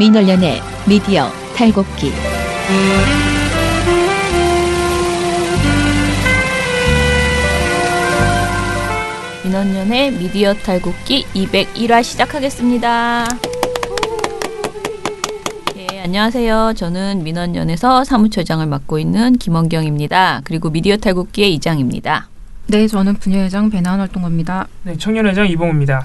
민원연의 미디어 탈곡기. 민원연의 미디어 탈곡기 201화 시작하겠습니다. 예, 안녕하세요. 저는 민원연에서 사무처장을 맡고 있는 김원경입니다. 그리고 미디어 탈곡기의 이장입니다. 네, 저는 분야회장 배나은 활동가입니다. 네, 청년회장 이봉우입니다.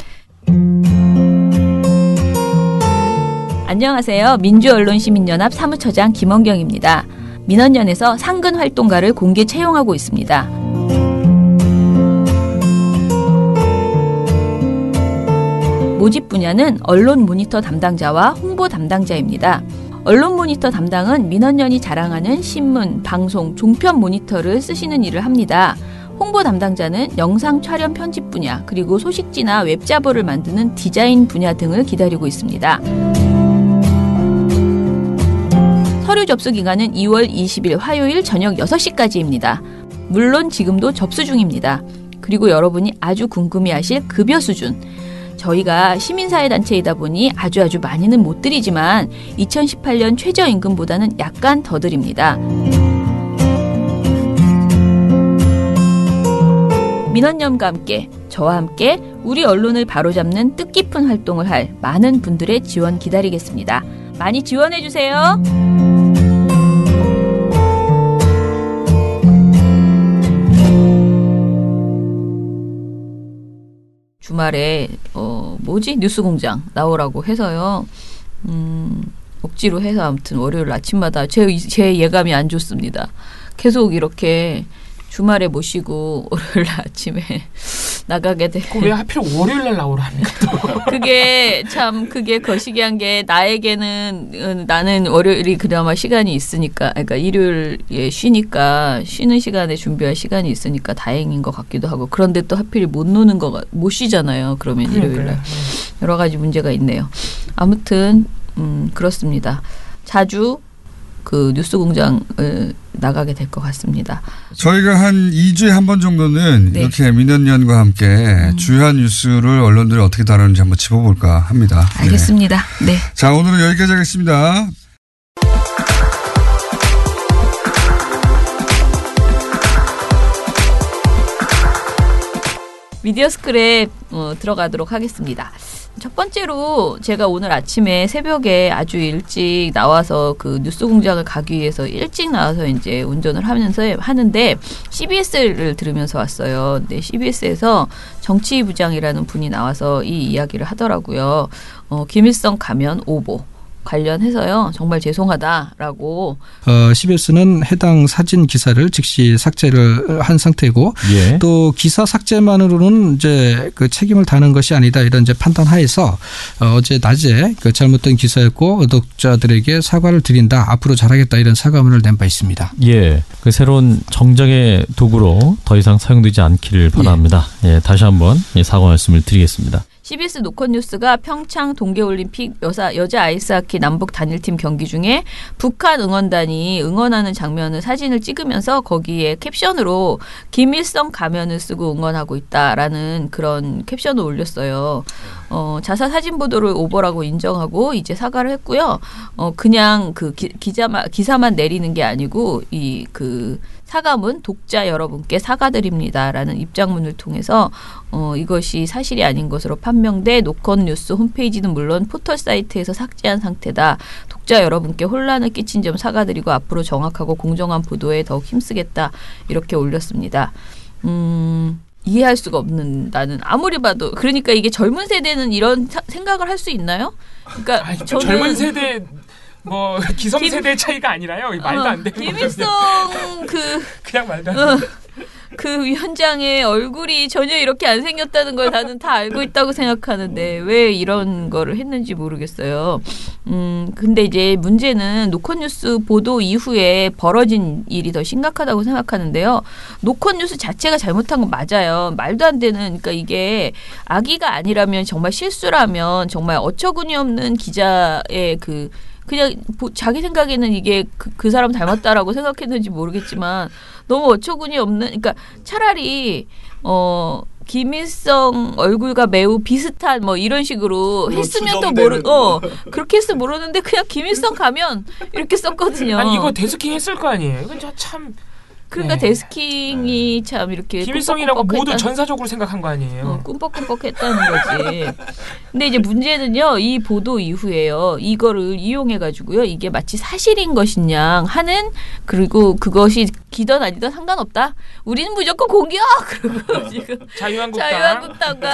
안녕하세요. 민주언론시민연합 사무처장 김원경입니다. 민원연에서 상근 활동가를 공개 채용하고 있습니다. 모집 분야는 언론 모니터 담당자와 홍보 담당자입니다. 언론 모니터 담당은 민원연이 자랑하는 신문, 방송, 종편 모니터를 쓰시는 일을 합니다. 홍보 담당자는 영상 촬영 편집 분야, 그리고 소식지나 웹자보를 만드는 디자인 분야 등을 기다리고 있습니다. 서류 접수 기간은 2월 20일 화요일 저녁 6시까지입니다. 물론 지금도 접수 중입니다. 그리고 여러분이 아주 궁금해하실 급여 수준. 저희가 시민사회단체이다 보니 아주 많이는 못 드리지만 2018년 최저임금보다는 약간 더 드립니다. 민원연과 함께, 저와 함께 우리 언론을 바로잡는 뜻깊은 활동을 할 많은 분들의 지원 기다리겠습니다. 많이 지원해주세요. 주말에 뉴스공장 나오라고 해서요. 억지로 해서 아무튼 월요일 아침마다 제 예감이 안 좋습니다. 계속 이렇게 주말에 모시고 월요일 아침에 나가게 돼. 왜 하필 월요일 날 나오랍니까? 그게 거시기한 게 나에게는 나는 월요일이 그나마 시간이 있으니까, 그러니까 일요일에 쉬니까 쉬는 시간에 준비할 시간이 있으니까 다행인 것 같기도 하고, 그런데 또 하필 못 쉬잖아요. 그러면 일요일 날 여러 가지 문제가 있네요. 아무튼 그렇습니다. 자주 그 뉴스공장을 나가게 될 것 같습니다. 저희가 한 2주에 한 번 정도는 네. 이렇게 민원연과 함께 주요한 뉴스를 언론들이 어떻게 다루는지 한번 짚어볼까 합니다. 알겠습니다. 네. 자, 오늘은 여기까지 하겠습니다. 미디어 스크랩 들어가도록 하겠습니다. 첫 번째로 제가 오늘 아침에 새벽에 아주 일찍 나와서 그 뉴스공장을 가기 위해서 일찍 나와서 이제 운전을 하는데 CBS를 들으면서 왔어요. 근데 CBS에서 정치부장이라는 분이 나와서 이 이야기를 하더라고요. 김일성 가면 오보 관련해서요. 정말 죄송하다라고. CBS는 해당 사진 기사를 즉시 삭제를 한 상태고 예. 또 기사 삭제만으로는 이제 그 책임을 다하는 것이 아니다 이런 이제 판단하에서 어제 낮에 그 잘못된 기사였고 독자들에게 사과를 드린다. 앞으로 잘하겠다 이런 사과문을 낸 바 있습니다. 예, 그 새로운 정정의 도구로 더 이상 사용되지 않기를 바랍니다. 예, 다시 한번 사과 말씀을 드리겠습니다. CBS 노컷뉴스가 평창 동계올림픽 여자 아이스하키 남북 단일팀 경기 중에 북한 응원단이 응원하는 장면을 사진을 찍으면서 거기에 캡션으로 김일성 가면을 쓰고 응원하고 있다라는 그런 캡션을 올렸어요. 자사 사진 보도를 오보라고 인정하고 이제 사과를 했고요. 그냥 그 기사만 내리는 게 아니고 그 사과문 독자 여러분께 사과드립니다라는 입장문을 통해서 이것이 사실이 아닌 것으로 판명돼 노컷뉴스 홈페이지는 물론 포털 사이트에서 삭제한 상태다. 독자 여러분께 혼란을 끼친 점 사과드리고 앞으로 정확하고 공정한 보도에 더욱 힘쓰겠다. 이렇게 올렸습니다. 이해할 수가 없는 나는 아무리 봐도 그러니까 이게 젊은 세대는 이런 생각을 할 수 있나요? 그러니까 저는 젊은 세대 기성세대의 차이가 아니라요. 말도 안 되는 김일성 그냥 말도 안 돼. 그 위원장의 얼굴이 전혀 이렇게 안 생겼다는 걸 나는 다 알고 있다고 생각하는데 왜 이런 거를 했는지 모르겠어요. 근데 이제 문제는 노컷뉴스 보도 이후에 벌어진 일이 더 심각하다고 생각하는데요. 노컷뉴스 자체가 잘못한 건 맞아요. 말도 안 되는, 그러니까 이게 악의가 아니라면 정말 실수라면 정말 어처구니 없는 기자의 그냥 자기 생각에는 이게 그 사람 닮았다라고 생각했는지 모르겠지만 너무 어처구니 없는, 그러니까 차라리 김일성 얼굴과 매우 비슷한 뭐 이런 식으로 했으면 또 그렇게 했으면 모르는데 그냥 김일성 가면 이렇게 썼거든요. 아니 이거 데스킹 했을 거 아니에요. 이건 참 그러니까 데스킹이 참 이렇게 김일성이라고 모두 전사적으로 생각한 거 아니에요. 꿈뻑꿈뻑했다는 거지. 근데 이제 문제는요. 이 보도 이후에요. 이거를 이용해가지고요. 이게 마치 사실인 것이냐 하는 그리고 그것이 기던 아니던 상관없다. 우리는 무조건 공격. 그리고 지금 자유한국당과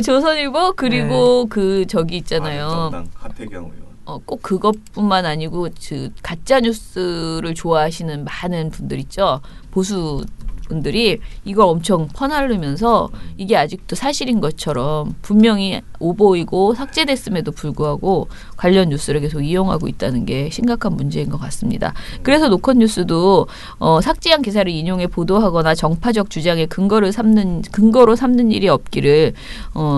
조선일보 그리고 그 저기 있잖아요. 하태경 의원. 꼭 그것뿐만 아니고 가짜 뉴스를 좋아하시는 많은 분들 있죠. 보수 분들이 이걸 엄청 퍼나르면서 이게 아직도 사실인 것처럼 분명히 오보이고 삭제됐음에도 불구하고 관련 뉴스를 계속 이용하고 있다는 게 심각한 문제인 것 같습니다. 그래서 노컷 뉴스도 삭제한 기사를 인용해 보도하거나 정파적 주장의 근거로 삼는 일이 없기를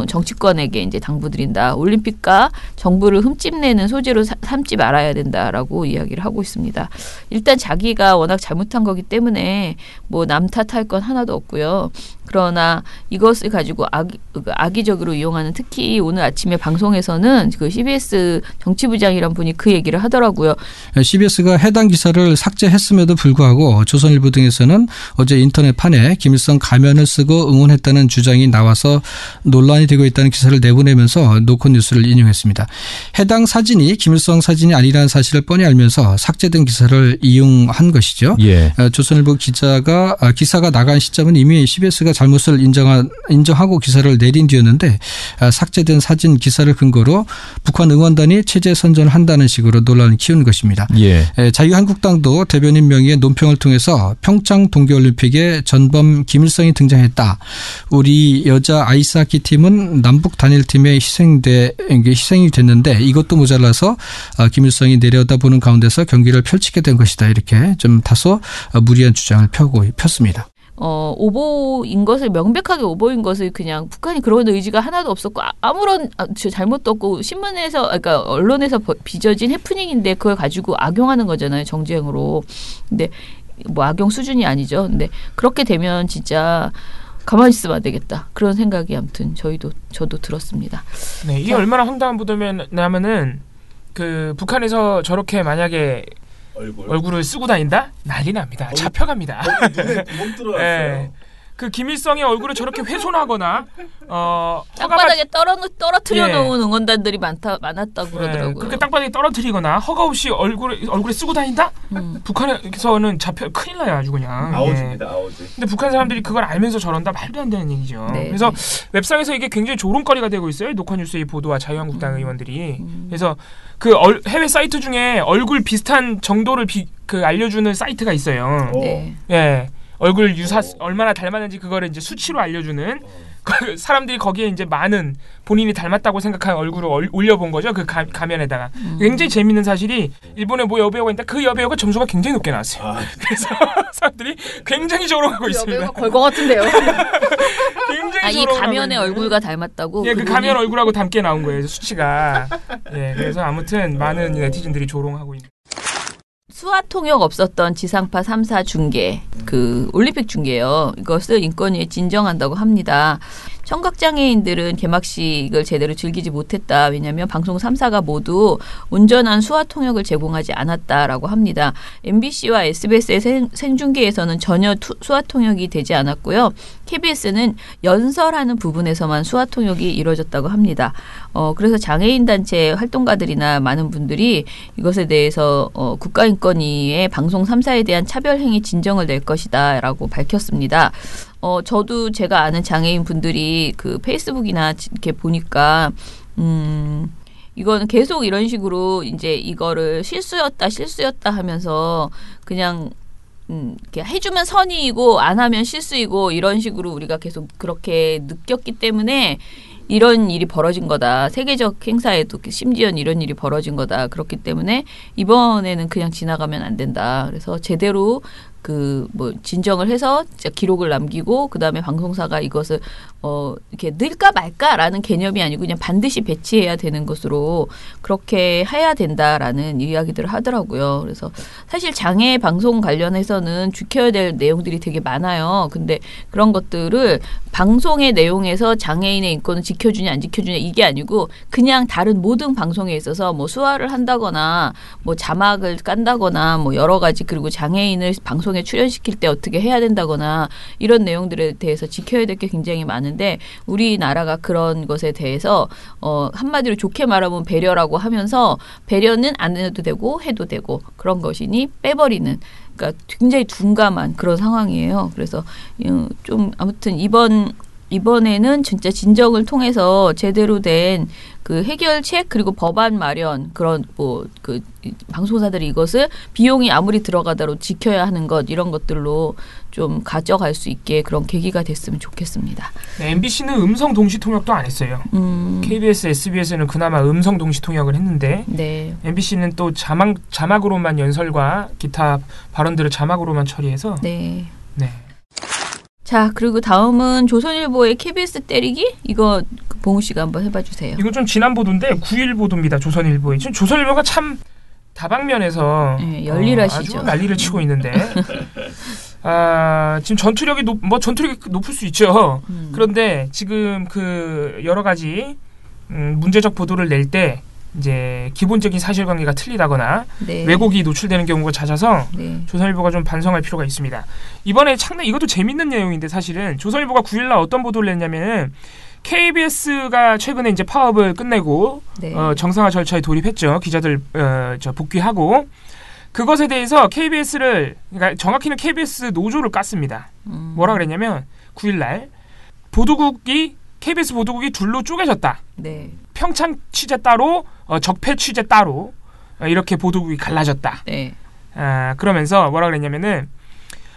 정치권에게 이제 당부드린다. 올림픽과 정부를 흠집내는 소재로 삼지 말아야 된다라고 이야기를 하고 있습니다. 일단 자기가 워낙 잘못한 거기 때문에 뭐 남 탓할 건 하나도 없고요. 그러나 이것을 가지고 악의적으로 이용하는 특히 오늘 아침에 방송에서는 그 CBS 정치부장이란 분이 그 얘기를 하더라고요. CBS가 해당 기사를 삭제했음에도 불구하고 조선일보 등에서는 어제 인터넷판에 김일성 가면을 쓰고 응원했다는 주장이 나와서 논란이 되고 있다는 기사를 내보내면서 노컷 뉴스를 인용했습니다. 해당 사진이 김일성 사진이 아니라는 사실을 뻔히 알면서 삭제된 기사를 이용한 것이죠. 예. 조선일보 기사가 나간 시점은 이미 CBS가 잘못을 인정하고 기사를 내린 뒤였는데 삭제된 사진 기사를 근거로 북한 응원단이 체제 선전을 한다는 식으로 논란을 키운 것입니다. 예. 자유한국당도 대변인 명의의 논평을 통해서 평창 동계올림픽에 전범 김일성이 등장했다. 우리 여자 아이스하키 팀은 남북 단일팀에 희생이 됐는데 이것도 모자라서 김일성이 내려다보는 가운데서 경기를 펼치게 된 것이다. 이렇게 좀 다소 무리한 주장을 폈습니다. 오보인 것을 명백하게 오보인 것을 그냥 북한이 그런 의지가 하나도 없었고 아무런 잘못도 없고 신문에서 그러니까 언론에서 빚어진 해프닝인데 그걸 가지고 악용하는 거잖아요. 정쟁으로. 근데 뭐 악용 수준이 아니죠. 근데 그렇게 되면 진짜 가만히 있으면 안 되겠다. 그런 생각이 아무튼 저도 들었습니다. 네, 이게 얼마나 황당한 보도냐면은 그 북한에서 저렇게 만약에 얼굴을 쓰고 다닌다? 난리 납니다. 잡혀갑니다. 눈에 구멍 들어왔어요. 네. 그 김일성의 얼굴을 저렇게 훼손하거나 땅바닥에 떨어뜨려 놓은 응원단들이 많았다고 그러더라고요. 그렇게 땅바닥에 떨어뜨리거나 허가 없이 얼굴에 쓰고 다닌다? 북한에서는 큰일 나요 아주 그냥. 아오지입니다. 아오지. 근데 북한 사람들이 그걸 알면서 저런다? 말도 안 되는 얘기죠. 네. 그래서 웹상에서 이게 굉장히 조롱거리가 되고 있어요. 노컷뉴스의 보도와 자유한국당 의원들이. 그래서 그 해외 사이트 중에 얼굴 비슷한 정도를 알려주는 사이트가 있어요. 네. 예. 얼굴 얼마나 닮았는지 그거를 이제 수치로 알려주는 사람들이 거기에 이제 많은 본인이 닮았다고 생각하는 얼굴을 올려본 거죠. 그 가면에다가. 굉장히 재밌는 사실이 일본에 뭐 여배우가 있는데 그 여배우가 점수가 굉장히 높게 나왔어요. 그래서 사람들이 굉장히 조롱하고 있습니다. 여배우가 걸 것 같은데요. 굉장히 이 가면의 얼굴과 닮았다고? 예, 그 가면 얼굴하고 닮게 나온 거예요. 수치가. 예, 그래서 아무튼 많은 네티즌들이 조롱하고 있는. 수화통역 없었던 지상파 3사 중계, 그 올림픽 중계요. 이것을 인권위에 진정한다고 합니다. 청각장애인들은 개막식을 제대로 즐기지 못했다. 왜냐하면 방송 3사가 모두 온전한 수화통역을 제공하지 않았다라고 합니다. MBC와 SBS의 생중계에서는 전혀 수화통역이 되지 않았고요. KBS는 연설하는 부분에서만 수화통역이 이루어졌다고 합니다. 그래서 장애인 단체 활동가들이나 많은 분들이 이것에 대해서 국가인권위에 방송 3사에 대한 차별행위 진정을 낼 것이다라고 밝혔습니다. 저도 제가 아는 장애인 분들이 그 페이스북이나 이렇게 보니까, 이거는 계속 이런 식으로 이제 이거를 실수였다 하면서 그냥, 이렇게 해주면 선의이고 안 하면 실수이고 이런 식으로 우리가 계속 그렇게 느꼈기 때문에 이런 일이 벌어진 거다. 세계적 행사에도 심지어 이런 일이 벌어진 거다. 그렇기 때문에 이번에는 그냥 지나가면 안 된다. 그래서 제대로 뭐 진정을 해서 기록을 남기고 그다음에 방송사가 이것을 이렇게 넣을까 말까라는 개념이 아니고 그냥 반드시 배치해야 되는 것으로 그렇게 해야 된다라는 이야기들을 하더라고요. 그래서 사실 장애 방송 관련해서는 지켜야 될 내용들이 되게 많아요. 근데 그런 것들을 방송의 내용에서 장애인의 인권을 지켜주냐 안 지켜주냐 이게 아니고 그냥 다른 모든 방송에 있어서 뭐 수화를 한다거나 뭐 자막을 깐다거나 뭐 여러 가지 그리고 장애인을 방송에 출연시킬 때 어떻게 해야 된다거나 이런 내용들에 대해서 지켜야 될 게 굉장히 많은데 우리나라가 그런 것에 대해서 한마디로 좋게 말하면 배려라고 하면서 배려는 안 해도 되고 해도 되고 그런 것이니 빼버리는 그러니까 굉장히 둔감한 그런 상황이에요. 그래서 좀 아무튼 이번에는 진짜 진정을 통해서 제대로 된 그 해결책 그리고 법안 마련 그런 그 방송사들이 이것을 비용이 아무리 들어가더라도 지켜야 하는 것 이런 것들로 좀 가져갈 수 있게 그런 계기가 됐으면 좋겠습니다. 네, MBC는 음성 동시 통역도 안 했어요. KBS, SBS는 그나마 음성 동시 통역을 했는데 네. MBC는 또 자막으로만 연설과 기타 발언들을 자막으로만 처리해서 네. 네. 자, 그리고 다음은 조선일보의 KBS 때리기? 이거 봉우 씨가 한번 해봐 주세요. 이거 좀 지난 보도인데 9일 보도입니다. 조선일보에. 지금 조선일보가 참 다방면에서 네, 열일하시죠. 아주 난리를 치고 있는데 지금 전투력이 높을 수 있죠. 그런데 지금 그 여러 가지 문제적 보도를 낼 때 이제 기본적인 사실관계가 틀리다거나 네. 왜곡이 노출되는 경우가 잦아서 네. 조선일보가 좀 반성할 필요가 있습니다. 이번에 이것도 재밌는 내용인데 사실은 조선일보가 9일날 어떤 보도를 냈냐면은 KBS가 최근에 이제 파업을 끝내고 네. 정상화 절차에 돌입했죠. 기자들 복귀하고 그것에 대해서 그러니까 정확히는 KBS 노조를 깠습니다. 뭐라 그랬냐면 9일날 KBS 보도국이 둘로 쪼개졌다. 네. 평창 취재 따로, 적폐 취재 따로 이렇게 보도국이 갈라졌다. 네. 그러면서 뭐라 그랬냐면은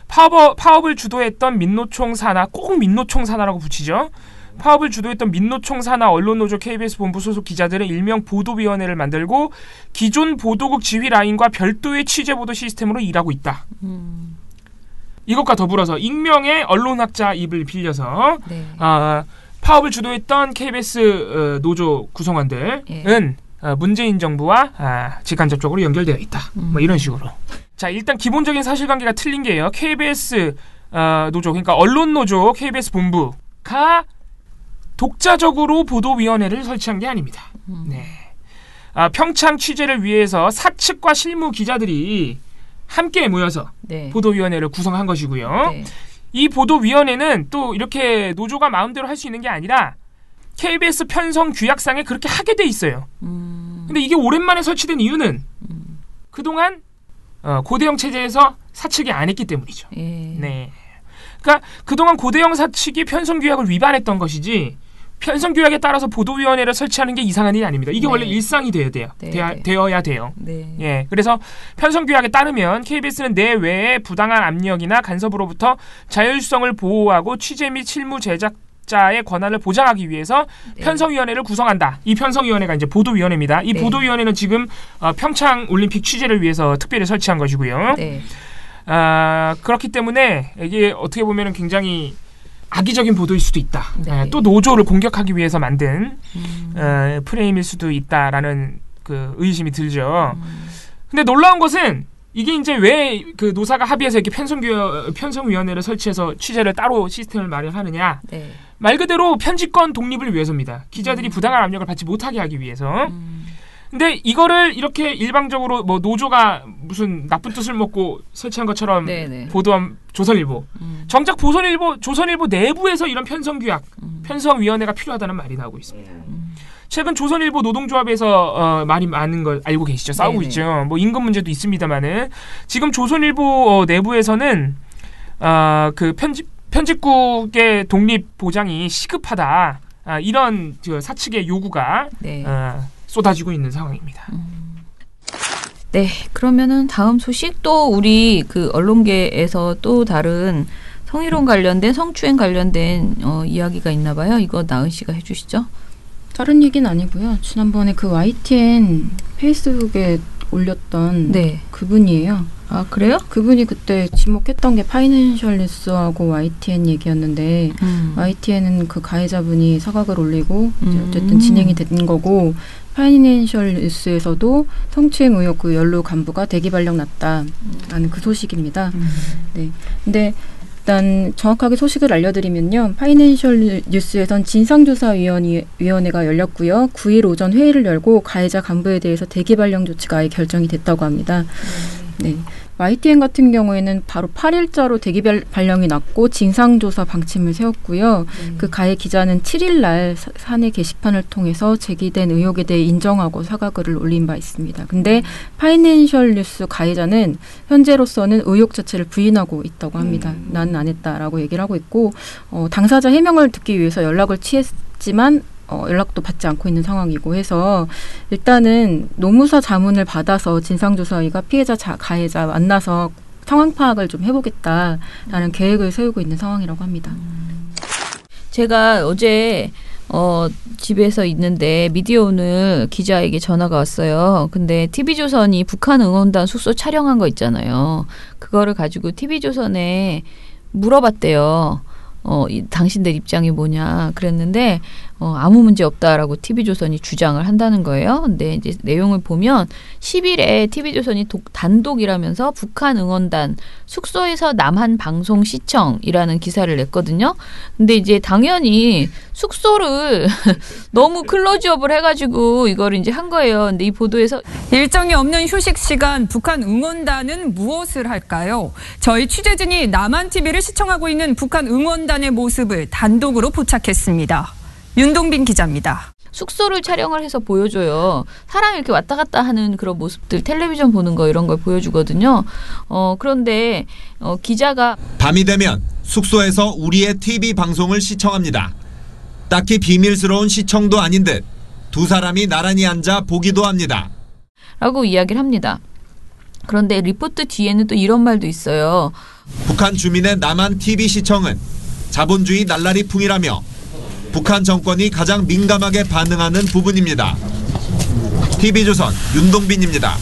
파업을 주도했던 민노총 산하, 꼭 민노총 산하라고 붙이죠. 파업을 주도했던 민노총 산하 언론노조 KBS 본부 소속 기자들은 일명 보도위원회를 만들고 기존 보도국 지휘 라인과 별도의 취재보도 시스템으로 일하고 있다. 이것과 더불어서 익명의 언론학자 입을 빌려서 네. 파업을 주도했던 KBS 노조 구성원들은 예. 문재인 정부와 직간접적으로 연결되어 있다. 뭐 이런 식으로. 자, 일단 기본적인 사실관계가 틀린 게요. KBS 노조, 그러니까 언론노조 KBS 본부가 독자적으로 보도위원회를 설치한 게 아닙니다. 네. 평창 취재를 위해서 사측과 실무 기자들이 함께 모여서 네. 보도위원회를 구성한 것이고요. 네. 이 보도위원회는 또 이렇게 노조가 마음대로 할 수 있는 게 아니라 KBS 편성 규약상에 그렇게 하게 돼 있어요. 근데 이게 오랜만에 설치된 이유는 그동안 고대형 체제에서 사측이 안 했기 때문이죠. 예. 네. 그러니까 그동안 고대형 사측이 편성 규약을 위반했던 것이지 편성 규약에 따라서 보도위원회를 설치하는 게 이상한 일이 아닙니다. 이게 네. 원래 일상이 되어야 돼요. 네. 예, 그래서 편성 규약에 따르면 KBS는 내외의 부당한 압력이나 간섭으로부터 자율성을 보호하고 취재 및 실무 제작자의 권한을 보장하기 위해서 네. 편성위원회를 구성한다. 이 편성위원회가 이제 보도위원회입니다. 이 네. 보도위원회는 지금 평창 올림픽 취재를 위해서 특별히 설치한 것이고요. 네. 그렇기 때문에 이게 어떻게 보면은 굉장히 악의적인 보도일 수도 있다. 네. 또 노조를 공격하기 위해서 만든 프레임일 수도 있다라는 그 의심이 들죠. 근데 놀라운 것은 이게 이제 왜 그 노사가 합의해서 이렇게 편성위원회를 설치해서 취재를 따로 시스템을 마련하느냐. 네. 말 그대로 편집권 독립을 위해서입니다. 기자들이 부당한 압력을 받지 못하게 하기 위해서. 근데 이거를 이렇게 일방적으로 뭐 노조가 무슨 나쁜 뜻을 먹고 설치한 것처럼 네네. 보도한 조선일보. 정작 조선일보 내부에서 이런 편성규약, 편성위원회가 필요하다는 말이 나오고 있습니다. 최근 조선일보 노동조합에서 말이 많은 걸 알고 계시죠? 싸우고 네네. 있죠. 뭐 임금 문제도 있습니다만은 지금 조선일보 내부에서는 그 편집국의 독립 보장이 시급하다. 이런 사측의 요구가 네. 쏟아지고 있는 상황입니다. 네, 그러면은 다음 소식 또 우리 그 언론계에서 또 다른 성희롱 관련된 성추행 관련된 이야기가 있나 봐요. 이거 나은 씨가 해주시죠. 다른 얘기는 아니고요. 지난번에 그 YTN 페이스북에 올렸던 네. 그분이에요. 아 그래요? 그분이 그때 지목했던 게 파이낸셜 뉴스하고 YTN 얘기였는데 YTN은 그 가해자분이 사각을 올리고 이제 어쨌든 진행이 된 거고 파이낸셜 뉴스에서도 성추행 의혹 그 연루 간부가 대기 발령 났다라는 그 소식입니다. 네. 근데 일단 정확하게 소식을 알려드리면요. 파이낸셜 뉴스에선 진상조사위원회가 열렸고요. 9일 오전 회의를 열고 가해자 간부에 대해서 대기 발령 조치가 아예 결정이 됐다고 합니다. 네. YTN 같은 경우에는 바로 8일자로 대기 발령이 났고 진상조사 방침을 세웠고요. 그 가해 기자는 7일 날 사내 게시판을 통해서 제기된 의혹에 대해 인정하고 사과글을 올린 바 있습니다. 근데 파이낸셜 뉴스 가해자는 현재로서는 의혹 자체를 부인하고 있다고 합니다. 나는 안 했다라고 얘기를 하고 있고 당사자 해명을 듣기 위해서 연락을 취했지만 연락도 받지 않고 있는 상황이고 해서 일단은 노무사 자문을 받아서 진상조사위가 피해자 가해자 만나서 상황 파악을 좀 해보겠다라는 계획을 세우고 있는 상황이라고 합니다. 제가 어제 집에서 있는데 미디어오늘 기자에게 전화가 왔어요. 근데 TV조선이 북한 응원단 숙소 촬영한 거 있잖아요. 그거를 가지고 TV조선에 물어봤대요. 당신들 입장이 뭐냐 그랬는데 아무 문제 없다라고 TV조선이 주장을 한다는 거예요. 근데 이제 내용을 보면 10일에 TV조선이 단독이라면서 북한 응원단 숙소에서 남한 방송 시청이라는 기사를 냈거든요. 근데 이제 당연히 숙소를 너무 클로즈업을 해가지고 이걸 이제 한 거예요. 근데 이 보도에서 일정이 없는 휴식 시간 북한 응원단은 무엇을 할까요? 저희 취재진이 남한 TV를 시청하고 있는 북한 응원단의 모습을 단독으로 포착했습니다. 윤동빈 기자입니다. 숙소를 촬영을 해서 보여줘요. 사람이 이렇게 왔다 갔다 하는 그런 모습들, 텔레비전 보는 거 이런 걸 보여주거든요. 그런데 기자가 밤이 되면 숙소에서 우리의 TV 방송을 시청합니다. 딱히 비밀스러운 시청도 아닌 듯 두 사람이 나란히 앉아 보기도 합니다. 라고 이야기를 합니다. 그런데 리포트 뒤에는 또 이런 말도 있어요. 북한 주민의 남한 TV 시청은 자본주의 날라리풍이라며 북한 정권이 가장 민감하게 반응하는 부분입니다. TV조선 윤동빈입니다.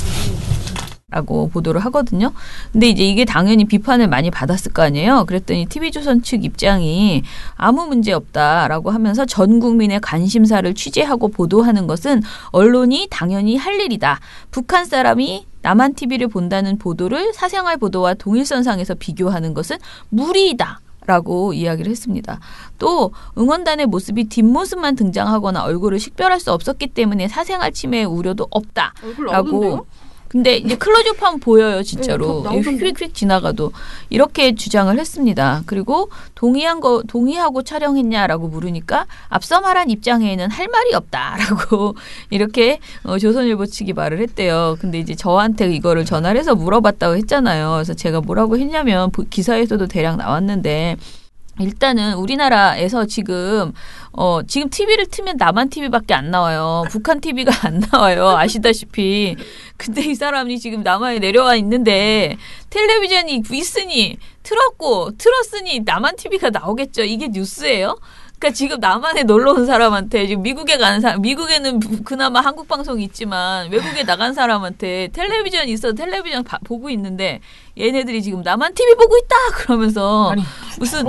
라고 보도를 하거든요. 근데 이제 이게 당연히 비판을 많이 받았을 거 아니에요. 그랬더니 TV조선 측 입장이 아무 문제 없다라고 하면서 전 국민의 관심사를 취재하고 보도하는 것은 언론이 당연히 할 일이다. 북한 사람이 남한 TV를 본다는 보도를 사생활 보도와 동일선상에서 비교하는 것은 무리이다. 라고 이야기를 했습니다. 또 응원단의 모습이 뒷모습만 등장하거나 얼굴을 식별할 수 없었기 때문에 사생활 침해 우려도 없다라고. 근데 이제 클로즈업하면 보여요, 진짜로. 휙휙 지나가도 이렇게 주장을 했습니다. 그리고 동의하고 촬영했냐라고 물으니까 앞서 말한 입장에는 할 말이 없다라고 이렇게 조선일보 측이 말을 했대요. 근데 이제 저한테 이거를 전화를 해서 물어봤다고 했잖아요. 그래서 제가 뭐라고 했냐면 기사에서도 대략 나왔는데. 일단은 우리나라에서 지금 TV를 트면 남한 TV밖에 안 나와요. 북한 TV가 안 나와요. 아시다시피. 근데 이 사람이 지금 남한에 내려와 있는데 텔레비전이 있으니 틀었으니 남한 TV가 나오겠죠. 이게 뉴스예요? 그러니까 지금 남한에 놀러 온 사람한테 지금 미국에 가는 사람, 미국에는 그나마 한국 방송이 있지만 외국에 나간 사람한테 텔레비전 있어도 텔레비전 보고 있는데 얘네들이 지금 남한 TV 보고 있다 그러면서 아니, 무슨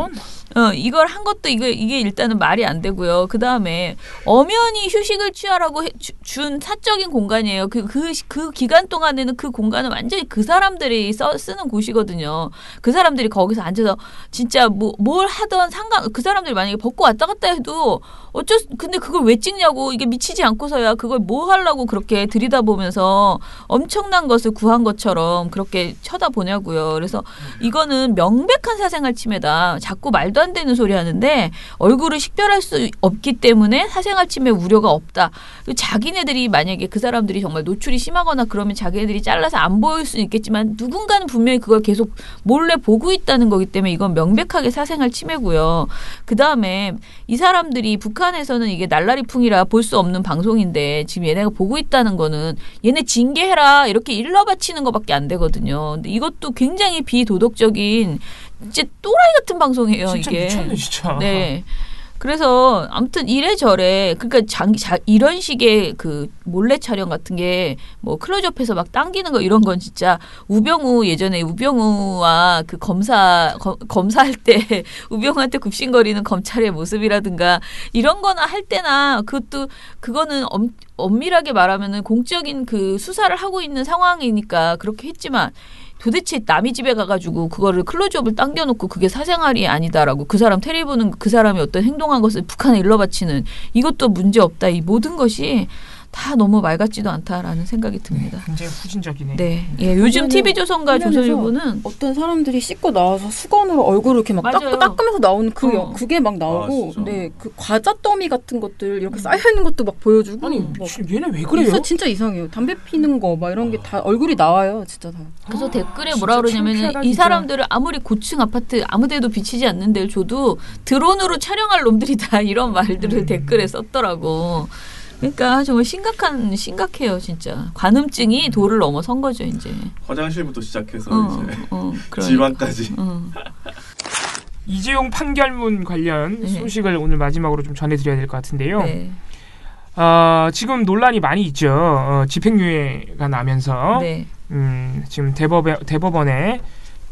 이걸 한 것도 이게 일단은 말이 안 되고요. 그 다음에 엄연히 휴식을 취하라고 준 사적인 공간이에요. 그 기간 동안에는 그 공간은 완전히 그 사람들이 쓰는 곳이거든요. 그 사람들이 거기서 앉아서 진짜 뭘 하던 그 사람들이 만약에 벗고 왔다 갔다 해도 근데 그걸 왜 찍냐고 이게 미치지 않고서야 그걸 뭐 하려고 그렇게 들여다보면서 엄청난 것을 구한 것처럼 그렇게 쳐다보냐고요. 그래서 이거는 명백한 사생활 침해다. 자꾸 말도 안 되는 소리 하는데 얼굴을 식별할 수 없기 때문에 사생활 침해 우려가 없다. 자기네들이 만약에 그 사람들이 정말 노출이 심하거나 그러면 자기네들이 잘라서 안 보일 수는 있겠지만 누군가는 분명히 그걸 계속 몰래 보고 있다는 거기 때문에 이건 명백하게 사생활 침해고요. 그다음에 이 사람들이 북한에서는 이게 날라리풍이라 볼 수 없는 방송인데 지금 얘네가 보고 있다는 거는 얘네 징계해라 이렇게 일러바치는 것밖에 안 되거든요. 근데 이것도 굉장히 비도덕적인 진짜 또라이 같은 방송이에요. 진짜 이게. 미쳤네 진짜. 네. 그래서 아무튼 이래저래 그러니까 이런 식의 그 몰래 촬영 같은 게 뭐 클로즈업해서 막 당기는 거 이런 건 진짜 예전에 우병우와 그 검사할 때 우병우한테 굽신거리는 검찰의 모습이라든가 이런 거나 할 때나 그거는 엄밀하게 말하면은 공적인 그 수사를 하고 있는 상황이니까 그렇게 했지만 도대체 남의 집에 가가지고 그거를 클로즈업을 당겨놓고 그게 사생활이 아니다라고 그 사람 테레비보는 그 사람이 어떤 행동한 것을 북한에 일러바치는 이것도 문제없다. 이 모든 것이 다 너무 말 같지도 않다라는 생각이 듭니다. 굉장히 후진적이네. 네, 예, 요즘 TV조선과 조선일보는 어떤 사람들이 씻고 나와서 수건으로 얼굴을 이렇게 막 닦으면서 나오는 그게 막 나오고, 네, 그 과자 더미 같은 것들 이렇게 쌓여 있는 것도 막 보여주고. 아니, 얘네 왜 그래요? 진짜 이상해요. 담배 피는 거 막 이런 게 다 얼굴이 나와요, 진짜 다. 그래서 댓글에 뭐라 그러냐면은 이 사람들을 아무리 고층 아파트 아무데도 비치지 않는 데를 줘도 드론으로 촬영할 놈들이다 이런 말들을 댓글에 썼더라고. 그러니까 정말 심각해요, 진짜. 관음증이 도를 넘어선 거죠, 이제. 화장실부터 시작해서 이제 집안까지. 이재용 판결문 관련 소식을 오늘 마지막으로 좀 전해드려야 될 것 같은데요. 네. 지금 논란이 많이 있죠. 집행유예가 나면서 지금 대법원에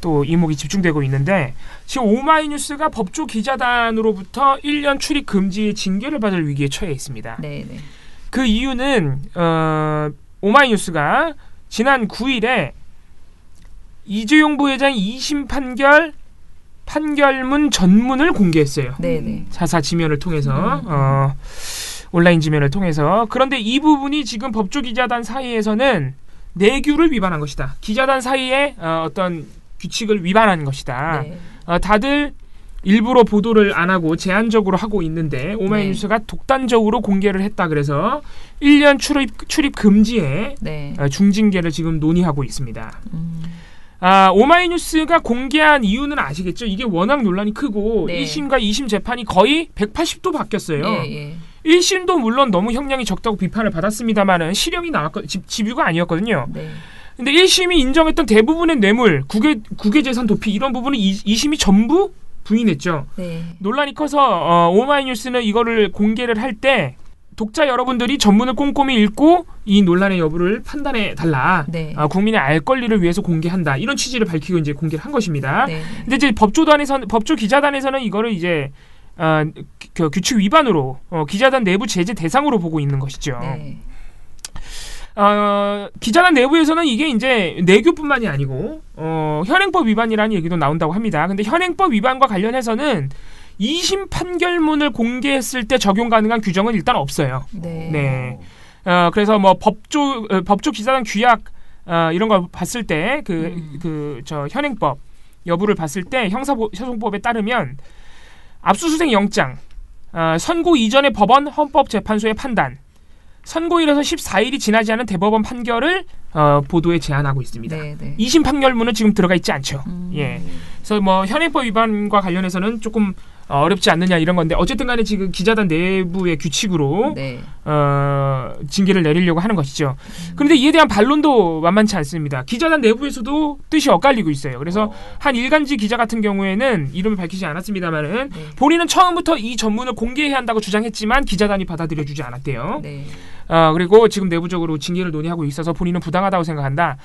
또 이목이 집중되고 있는데 지금 오마이뉴스가 법조 기자단으로부터 1년 출입 금지 징계를 받을 위기에 처해 있습니다. 네. 그 이유는 오마이뉴스가 지난 9일에 이재용 부회장 2심 판결문 전문을 공개했어요. 네. 자사 지면을 통해서 온라인 지면을 통해서. 그런데 이 부분이 지금 법조 기자단 사이에서는 내규를 위반한 것이다. 기자단 사이에 어떤 규칙을 위반한 것이다. 네. 다들 일부러 보도를 안 하고 제한적으로 하고 있는데 오마이뉴스가 독단적으로 공개를 했다. 그래서 1년 출입 금지에 중징계를 지금 논의하고 있습니다. 오마이뉴스가 공개한 이유는 아시겠죠? 이게 워낙 논란이 크고 1심과 2심 재판이 거의 180도 바뀌었어요. 1심도 물론 너무 형량이 적다고 비판을 받았습니다만은 실형이 집유가 아니었거든요. 근데 1심이 인정했던 대부분의 뇌물, 국외재산 도피 이런 부분은 2심이 전부 부인했죠. 논란이 커서 오마이뉴스는 이거를 공개를 할 때 독자 여러분들이 전문을 꼼꼼히 읽고 이 논란의 여부를 판단해 달라. 국민의 알 권리를 위해서 공개한다. 이런 취지를 밝히고 이제 공개를 한 것입니다. 근데 이제 법조 기자단에서는 이거를 이제 규칙 위반으로 기자단 내부 제재 대상으로 보고 있는 것이죠. 기자단 내부에서는 이게 이제 내규뿐만이 아니고 현행법 위반이라는 얘기도 나온다고 합니다. 근데 현행법 위반과 관련해서는 2심 판결문을 공개했을 때 적용 가능한 규정은 일단 없어요. 그래서 뭐 법조 기자단 규약 이런 걸 봤을 때 저 현행법 여부를 봤을 때 형사소송법에 따르면 압수수색 영장, 선고 이전의 법원 헌법재판소의 판단, 선고일에서 14일이 지나지 않은 대법원 판결을 보도에 제한하고 있습니다. 2심 판결문은 지금 들어가 있지 않죠. 그래서 뭐 현행법 위반과 관련해서는 조금 어렵지 않느냐 이런 건데 어쨌든 간에 지금 기자단 내부의 규칙으로 징계를 내리려고 하는 것이죠. 그런데 이에 대한 반론도 만만치 않습니다. 기자단 내부에서도 뜻이 엇갈리고 있어요. 그래서 한 일간지 기자 같은 경우에는 이름을 밝히지 않았습니다만은 본인은 처음부터 이 전문을 공개해야 한다고 주장했지만 기자단이 받아들여주지 않았대요. 그리고 지금 내부적으로 징계를 논의하고 있어서 본인은 부당하다고 생각한다.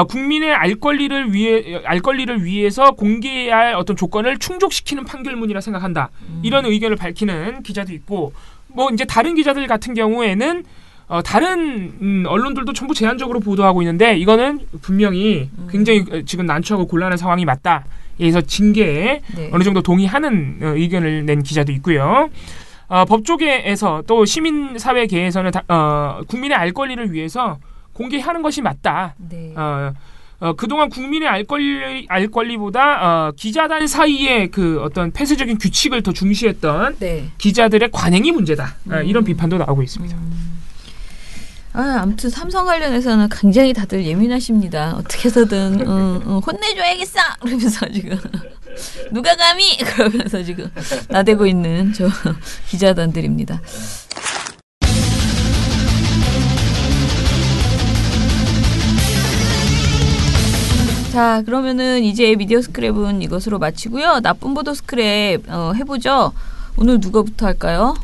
국민의 알 권리를 위해서 공개해야 할 어떤 조건을 충족시키는 판결문이라 생각한다. 이런 의견을 밝히는 기자도 있고, 뭐 이제 다른 기자들 같은 경우에는 다른 언론들도 전부 제한적으로 보도하고 있는데 이거는 분명히 굉장히 지금 난처하고 곤란한 상황이 맞다. 그래서 징계에 어느 정도 동의하는 의견을 낸 기자도 있고요. 법조계에서 또 시민사회계에서는 국민의 알 권리를 위해서 공개하는 것이 맞다. 그동안 국민의 알 권리보다 기자단 사이의 그 어떤 폐쇄적인 규칙을 더 중시했던 기자들의 관행이 문제다. 이런 비판도 나오고 있습니다. 아무튼 삼성 관련해서는 굉장히 다들 예민하십니다. 어떻게 해서든 혼내줘야겠어! 그러면서 지금 누가 감히! 그러면서 지금 나대고 있는 저 기자단들입니다. 자, 그러면은 이제 미디어 스크랩은 이것으로 마치고요. 나쁜 보도 스크랩 해보죠. 오늘 누가부터 할까요?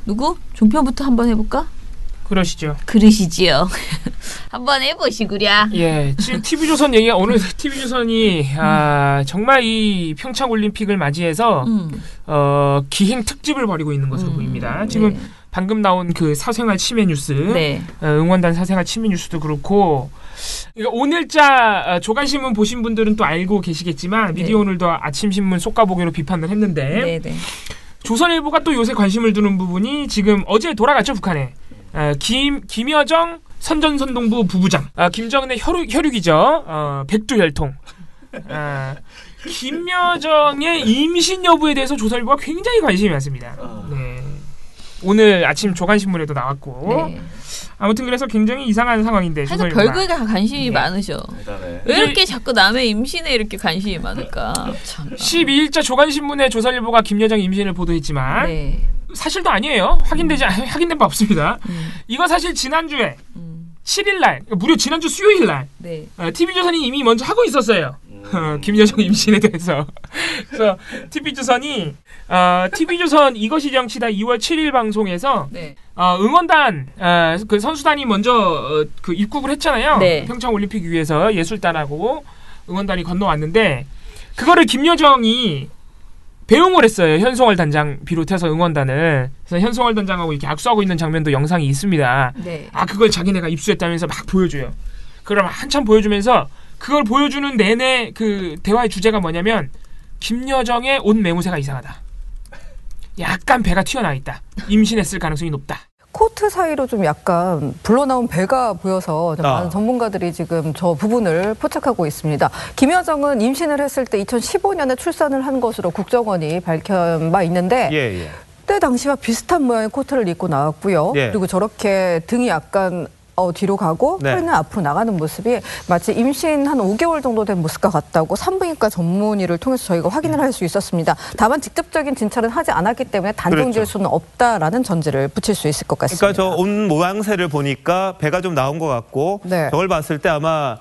누구? 종편부터 한번 해볼까? 그러시죠. 그러시지요. 한번 해보시구랴. 예, 지금 TV조선 얘기가 오늘 TV조선이 정말 이 평창 올림픽을 맞이해서 기행 특집을 벌이고 있는 것으로 보입니다. 지금 네. 방금 나온 그 사생활 침해 뉴스, 네. 응원단 사생활 침해 뉴스도 그렇고. 그러니까 오늘자 조간신문 보신 분들은 또 알고 계시겠지만 미디어 오늘도 아침신문 속가보기로 비판을 했는데 네. 조선일보가 또 요새 관심을 두는 부분이 지금 어제 돌아갔죠 북한에 김여정 선전선동부 부부장 김정은의 혈육이죠 백두혈통 김여정의 임신 여부에 대해서 조선일보가 굉장히 관심이 많습니다. 네. 오늘 아침 조간신문에도 나왔고 네. 아무튼 그래서 굉장히 이상한 상황인데 그래서 별거에 관심이 많으셔. 왜 이렇게 자꾸 남의 임신에 이렇게 관심이 많을까? 12일자 조간신문에 조선일보가 김여정 임신을 보도했지만 네. 사실도 아니에요. 확인된 바 없습니다. 이거 사실 지난주에 7일날 무려 지난주 수요일날 네. TV조선이 이미 먼저 하고 있었어요. 김여정 임신에 대해서. 그래서 TV조선 이것이 정치다 2월 7일 방송에서 네. 응원단 그 선수단이 먼저 그 입국을 했잖아요. 네. 평창 올림픽 위해서 예술단하고 응원단이 건너왔는데 그거를 김여정이 배웅을 했어요. 현송월 단장 비롯해서 응원단을. 그래서 현송월 단장하고 이렇게 악수하고 있는 장면도 영상이 있습니다. 네. 그걸 자기네가 입수했다면서 막 보여줘요. 그럼 한참 보여주면서 그걸 보여주는 내내 그 대화의 주제가 뭐냐면 김여정의 옷 매무새가 이상하다. 약간 배가 튀어나와 있다. 임신했을 가능성이 높다. 코트 사이로 좀 약간 불러나온 배가 보여서 많은 전문가들이 지금 저 부분을 포착하고 있습니다. 김여정은 임신을 했을 때 2015년에 출산을 한 것으로 국정원이 밝힌 바 있는데 그때 당시와 비슷한 모양의 코트를 입고 나왔고요. 그리고 저렇게 등이 약간 뒤로 가고 허리는 앞으로 나가는 모습이 마치 임신 한 5개월 정도 된 모습과 같다고 산부인과 전문의를 통해서 저희가 확인을 할 수 있었습니다. 다만 직접적인 진찰은 하지 않았기 때문에 단정지을 수는 없다라는 전제를 붙일 수 있을 것 같습니다. 그러니까 저 옷 모양새를 보니까 배가 좀 나온 것 같고 저걸 봤을 때 아마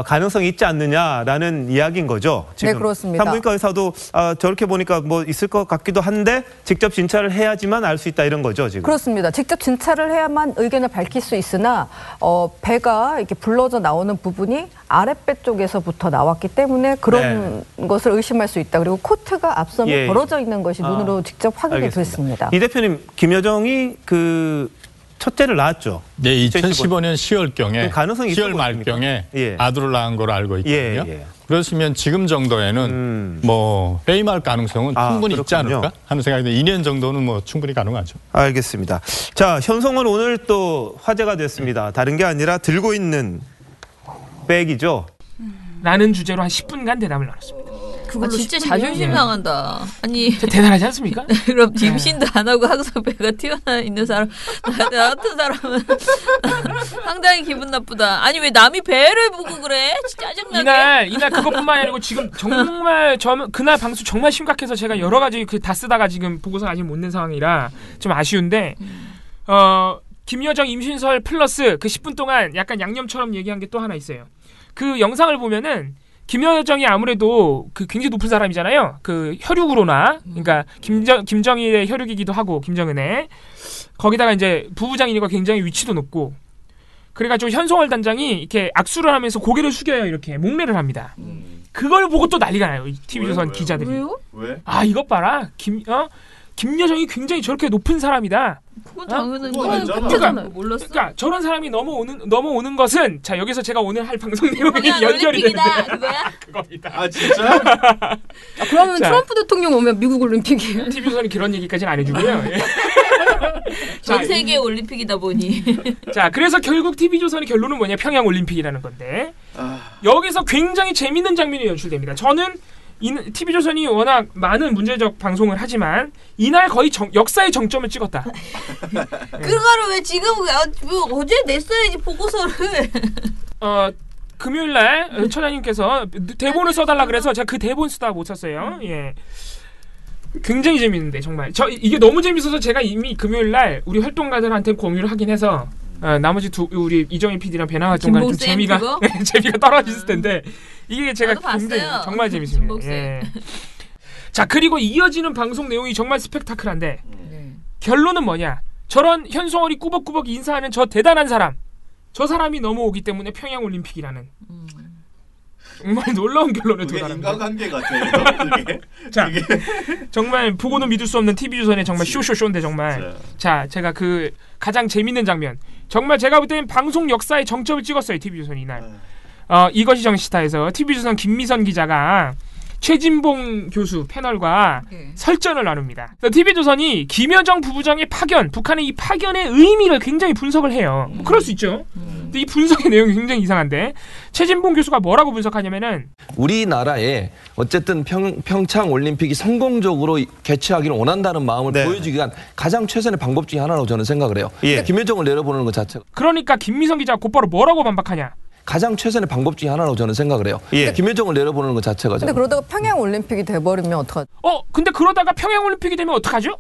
가능성이 있지 않느냐라는 이야기인 거죠. 지금. 네, 그렇습니다. 산부인과 의사도 저렇게 보니까 뭐 있을 것 같기도 한데 직접 진찰을 해야지만 알 수 있다 이런 거죠, 지금. 그렇습니다. 직접 진찰을 해야만 의견을 밝힐 수 있으나 배가 이렇게 불러져 나오는 부분이 아랫배 쪽에서부터 나왔기 때문에 그런 것을 의심할 수 있다. 그리고 코트가 앞섬에 벌어져 있는 것이 눈으로 직접 확인이 알겠습니다. 됐습니다. 이 대표님, 김여정이 첫째를 낳았죠. 네, 2015년 10월경에 가능성이 10월 말경에 아들을 낳은 걸로 알고 있거든요. 그렇으면 지금 정도에는 뭐 배임할 가능성은 충분히 있지 않을까 하는 생각이 듭니다. 2년 정도는 뭐 충분히 가능하죠. 알겠습니다. 자, 현송은 오늘 또 화제가 됐습니다. 다른 게 아니라 들고 있는 백이죠. 라는 주제로 한 10분간 대담을 나눴습니다. 그걸로 진짜 자존심 상한다. 아니 대단하지 않습니까? 그럼 임신도 안 하고 항상 배가 튀어나와 있는 사람 나 같은 사람은 상당히 기분 나쁘다. 아니 왜 남이 배를 보고 그래? 진짜 짜증나게. 이날 그것뿐만 아니고 지금 정말 그날 방송 정말 심각해서 제가 여러 가지 다 쓰다가 지금 보고서 아직 못 낸 상황이라 좀 아쉬운데 김여정 임신설 플러스 그 10분 동안 약간 양념처럼 얘기한 게 또 하나 있어요. 그 영상을 보면은 김여정이 아무래도 그 굉장히 높은 사람이잖아요. 그 혈육으로나 그러니까 김정일의 혈육이기도 하고 김정은의 거기다가 이제 부부장이니까 굉장히 위치도 높고 그래가지고 현송월 단장이 이렇게 악수를 하면서 고개를 숙여요. 이렇게 목례를 합니다. 그걸 보고 또 난리가 나요. TV조선 기자들이. 왜요? 왜? 이것 봐라. 김여정이 굉장히 저렇게 높은 사람이다. 그건 당연한 거잖아요. 몰랐어. 그러니까 저런 사람이 넘어오는 것은 자 여기서 제가 오늘 할 방송 내용이 연결이 되는데 그겁니다. 진짜? 그러면 트럼프 대통령 오면 미국 올림픽이에요. TV조선이 그런 얘기까지는 안 해주고요. 전 세계 올림픽이다 보니. 자 그래서 결국 TV조선의 결론은 뭐냐 평양 올림픽이라는 건데 여기서 굉장히 재밌는 장면이 연출됩니다. 저는 TV조선이 워낙 많은 문제적 방송을 하지만 이날 거의 역사의 정점을 찍었다. 그거를 왜 지금 어제 냈어야지 보고서를. 금요일날 처장님께서 대본을 써달라 그래서 제가 그 대본 쓰다가 못 썼어요. 예. 굉장히 재밌는데 정말 이게 너무 재밌어서 제가 이미 금요일날 우리 활동가들한테 공유를 하긴 해서 나머지 우리 이정희 PD랑 배나 활동가는 좀 재미가 떨어졌을 텐데 이게 제가 굉장히 정말 재밌습니다. 예. 자, 그리고 이어지는 방송 내용이 정말 스펙타클한데 결론은 뭐냐? 저런 현송월이 꾸벅꾸벅 인사하는 저 대단한 사람, 저 사람이 넘어오기 때문에 평양올림픽이라는 정말 놀라운 결론에 도달합니다. 인간관계 같아요. 자, 정말 보고는 믿을 수 없는 TV조선의 정말 쇼인데 정말. 자, 제가 그 가장 재밌는 장면, 정말 제가 볼 때는 방송 역사의 정점을 찍었어요. TV조선이 이날. 이것이 정시타에서 TV조선 김미선 기자가 최진봉 교수 패널과 설전을 나눕니다. TV조선이 김여정 부부장의 파견, 북한의 이 파견의 의미를 굉장히 분석을 해요. 그럴 수 있죠. 근데 이 분석의 내용이 굉장히 이상한데 최진봉 교수가 뭐라고 분석하냐면은 우리나라에 어쨌든 평창 올림픽이 성공적으로 개최하기를 원한다는 마음을 보여주기 위한 가장 최선의 방법 중에 하나라고 저는 생각을 해요. 김여정을 내려보내는 것 자체가. 그러니까 김미선 기자가 곧바로 뭐라고 반박하냐? 가장 최선의 방법 중에 하나라고 저는 생각을 해요. 김여정을 내려보내는 것 자체가. 근데 그러다가 평양올림픽이 돼버리면 어떡하죠? 근데 그러다가 평양올림픽이 되면 어떡하죠?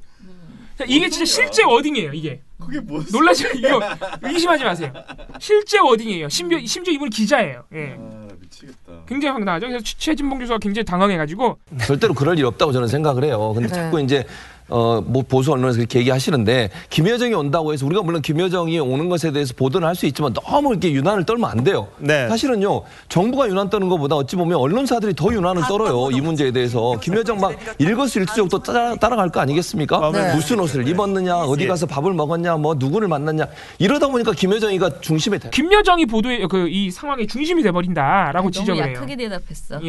자, 이게 진짜 실제 워딩이에요. 이게. 그게 뭐지? 놀라지 이거 의심하지 마세요. 실제 워딩이에요. 심지어 이분 기자예요. 미치겠다. 굉장히 황당하죠. 그래서 최진봉 교수가 굉장히 당황해가지고 절대로 그럴 일 없다고 저는 생각을 해요. 근데 자꾸 이제 뭐 보수 언론에서 그렇게 얘기하시는데 김여정이 온다고 해서 우리가 물론 김여정이 오는 것에 대해서 보도는 할 수 있지만 너무 이렇게 유난을 떨면 안 돼요. 사실은요 정부가 유난 떠는 것보다 어찌 보면 언론사들이 더 유난을 떨어요. 이 문제에 대해서. 김여정 막 일거수일투족도 따라갈 거 아니겠습니까? 무슨 옷을 입었느냐, 어디 가서 밥을 먹었냐, 뭐 누구를 만났냐, 이러다 보니까 김여정이가 중심에 돼. 김여정이 보도의 이 상황의 중심이 돼버린다라고 지적을 해요. 너무 약하게 대답했어.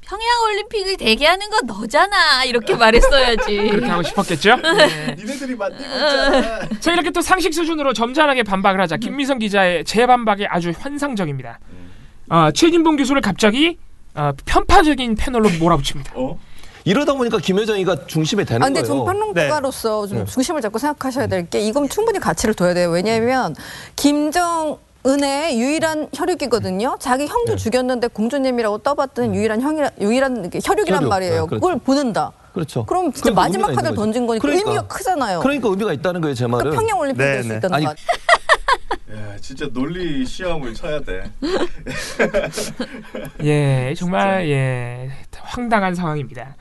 평양올림픽을 되게 하는 건 너잖아. 이렇게 말했어야지. 그렇게 하고 싶었겠죠? 니네들이 만들고 있잖아. 자, 이렇게 또 상식 수준으로 점잖하게 반박을 하자. 김미선 기자의 재반박이 아주 환상적입니다. 최진봉 교수를 갑자기 편파적인 패널로 몰아붙입니다. 이러다 보니까 김여정이가 중심에 되는 거예요. 근데 좀 평론가로서 좀 중심을 잡고 생각하셔야 될 게 이건 충분히 가치를 둬야 돼요. 왜냐하면 김정은의 유일한 혈육이거든요. 자기 형도 죽였는데 공주님이라고 떠받든 유일한 혈육이란 말이에요. 그걸 보는다. 그렇죠. 그럼 진짜 마지막 카드를 던진 거니까 의미가 크잖아요. 그러니까 의미가 있다는 거예요, 제 말은. 평양올림픽 될 수 있다는 거. 진짜 논리 시험을 쳐야 돼. 정말 황당한 상황입니다.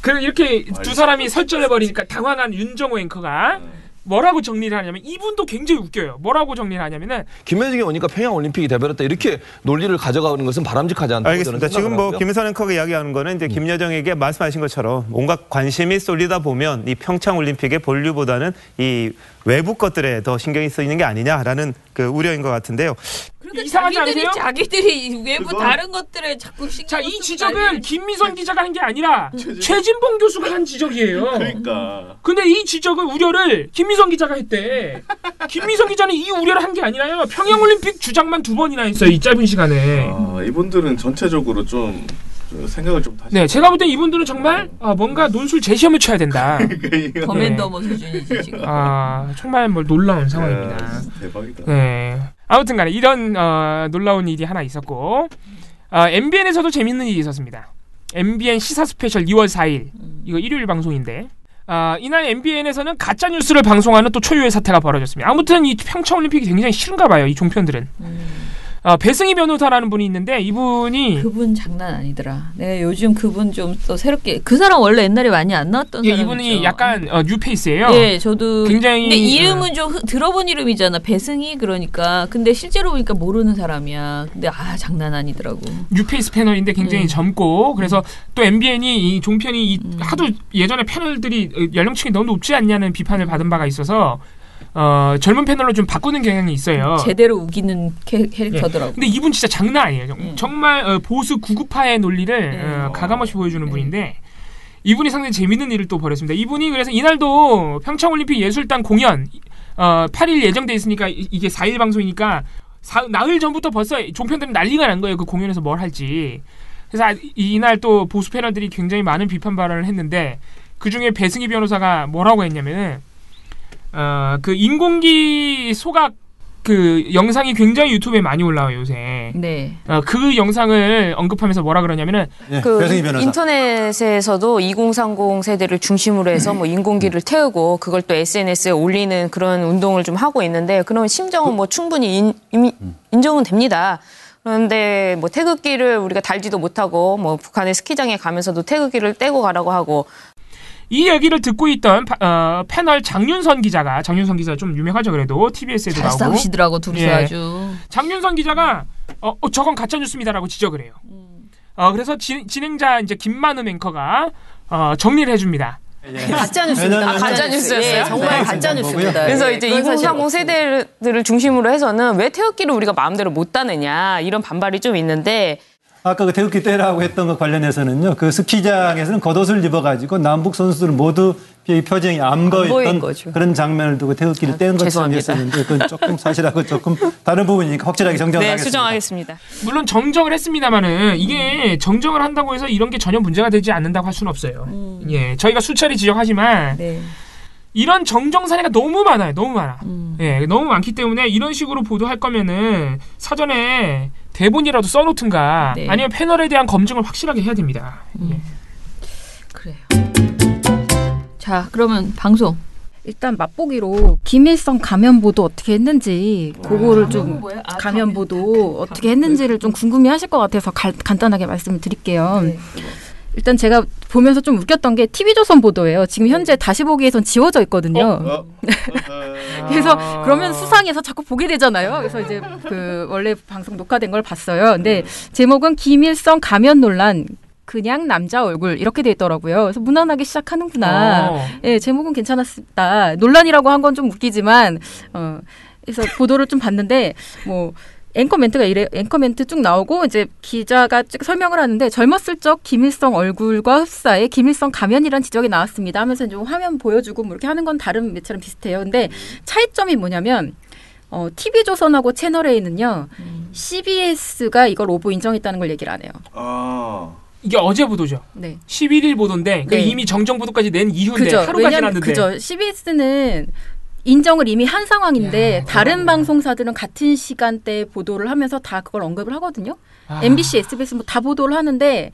그리고 이렇게 두 사람이 설전해버리니까 당황한 윤정호 앵커가 뭐라고 정리를 하냐면 이분도 굉장히 웃겨요. 뭐라고 정리를 하냐면은 김여정이 오니까 평양올림픽이 돼버렸다. 이렇게 논리를 가져가는 것은 바람직하지 않다고 알겠습니다. 지금 뭐 김선 앵커가 이야기하는 거는 이제 김여정에게 말씀하신 것처럼 온갖 관심이 쏠리다 보면 이 평창올림픽의 본류보다는 이 외부 것들에 더 신경이 쓰이는 게 아니냐라는 그 우려인 것 같은데요. 이상하지 않으세요? 자기들이 외부 다른 것들에 자꾸 신경. 자, 이 지적은 김미선 기자가 한 게 아니라 최진봉 교수가 한 지적이에요. 그러니까. 근데 이 지적을 우려를 김미선 기자가 했대. 김미선 기자는 이 우려를 한 게 아니라요. 평양올림픽 주장만 2번이나 했어요. 이 짧은 시간에. 이분들은 전체적으로 좀 생각을 좀 다시. 네, 제가 볼 때 이분들은 정말 뭔가 논술 재시험을 쳐야 된다. 더맨더머 수준이지 지금. 정말 뭐 놀라운 상황입니다. 대박이다. 네. 아무튼간에 이런 놀라운 일이 하나 있었고 MBN에서도 재밌는 일이 있었습니다. MBN 시사 스페셜 2월 4일 이거 일요일 방송인데 이날 MBN에서는 가짜 뉴스를 방송하는 또 초유의 사태가 벌어졌습니다. 아무튼 이 평창올림픽이 굉장히 싫은가 봐요. 이 종편들은. 배승희 변호사라는 분이 있는데 이분이 그분 장난 아니더라. 내가 요즘 그분 좀 또 새롭게 그 사람 원래 옛날에 많이 안 나왔던 사람이죠. 이분이 약간 뉴페이스예요. 예, 저도 굉장히. 근데 이름은 좀 들어본 이름이잖아. 배승희 그러니까. 근데 실제로 보니까 모르는 사람이야. 근데 장난 아니더라고. 뉴페이스 패널인데 굉장히 젊고 그래서 또 MBN이 이 종편이 하도 예전에 패널들이 연령층이 너무 높지 않냐는 비판을 받은 바가 있어서. 젊은 패널로 좀 바꾸는 경향이 있어요. 제대로 우기는 캐릭터더라고. 근데 이분 진짜 장난 아니에요. 정말 보수 구구파의 논리를 가감없이 보여주는 분인데 이분이 상당히 재밌는 일을 또 벌였습니다. 이분이 그래서 이날도 평창올림픽 예술단 공연 8일 예정돼 있으니까 이게 4일 방송이니까 나흘 전부터 벌써 종편들은 난리가 난 거예요. 그 공연에서 뭘 할지. 그래서 이날 또 보수 패널들이 굉장히 많은 비판 발언을 했는데 그중에 배승희 변호사가 뭐라고 했냐면은 그 인공기 소각 그 영상이 굉장히 유튜브에 많이 올라와요 요새. 네. 그 영상을 언급하면서 뭐라 그러냐면은 그 인터넷에서도 2030 세대를 중심으로 해서 뭐 인공기를 태우고 그걸 또 SNS에 올리는 그런 운동을 좀 하고 있는데 그런 심정은 뭐 충분히 인정은 됩니다. 그런데 뭐 태극기를 우리가 달지도 못하고 뭐 북한의 스키장에 가면서도 태극기를 떼고 가라고 하고 이 얘기를 듣고 있던 패널 장윤선 기자가 좀 유명하죠. 그래도 TBS에도 잘 나오고. 싸우시더라고 둘이서 아주. 장윤선 기자가 저건 가짜 뉴스입니다라고 지적을 해요. 그래서 진행자 이제 김만음 앵커가 정리를 해줍니다. 가짜 뉴스입니다. 가짜 뉴스였어요. 정말 가짜 뉴스입니다. 그래서 이제 2030 세대들을 중심으로 해서는 왜 태극기를 우리가 마음대로 못 따느냐 이런 반발이 좀 있는데. 아까 그 태극기 떼라고 했던 것 관련해서는요. 그 스키장에서는 겉옷을 입어가지고 남북 선수들 모두 표정이 안 보였던 그런 장면을 두고 태극기를 떼는 것처럼 했었는데 그건 조금 사실하고 조금 다른 부분이니까 확실하게 정정을 하겠습니다. 수정하겠습니다. 물론 정정을 했습니다마는 이게 정정을 한다고 해서 이런 게 전혀 문제가 되지 않는다고 할 수는 없어요. 저희가 수차례 지적하지만 이런 정정 사례가 너무 많아요. 너무 많아. 너무 많기 때문에 이런 식으로 보도할 거면은 사전에 대본이라도 써놓든가 아니면 패널에 대한 검증을 확실하게 해야 됩니다. 그래요. 자, 그러면 방송. 일단 맛보기로 김일성 가면 보도 어떻게 했는지 그거를 좀 가면 보도 어떻게 했는지를 좀 궁금해하실 것 같아서 간단하게 말씀을 드릴게요. 일단 제가 보면서 좀 웃겼던 게 TV조선 보도예요. 지금 현재 다시 보기에선 지워져 있거든요. 그래서 그러면 수상해서 자꾸 보게 되잖아요. 그래서 이제 그 원래 방송 녹화된 걸 봤어요. 근데 제목은 김일성 가면 논란. 그냥 남자 얼굴 이렇게 돼 있더라고요. 그래서 무난하게 시작하는구나. 제목은 괜찮았다. 논란이라고 한 건 좀 웃기지만 그래서 보도를 좀 봤는데 뭐 앵커 멘트가 앵커 멘트 쭉 나오고 이제 기자가 쭉 설명을 하는데 젊었을 적 김일성 얼굴과 흡사해 김일성 가면이란 지적이 나왔습니다 하면서 이제 화면 보여주고 뭐 이렇게 하는 건 다른 매체랑 비슷해요. 근데 차이점이 뭐냐면 TV조선하고 채널A는요. CBS가 이걸 오보 인정했다는 걸 얘기를 안 해요. 이게 어제 보도죠. 네. 11일 보도인데 이미 정정 보도까지 낸 이후인데 그죠. 하루가 지났는데. 그죠. CBS는 인정을 이미 한 상황인데 다른 방송사들은 같은 시간대에 보도를 하면서 다 그걸 언급을 하거든요. MBC, SBS 뭐 다 보도를 하는데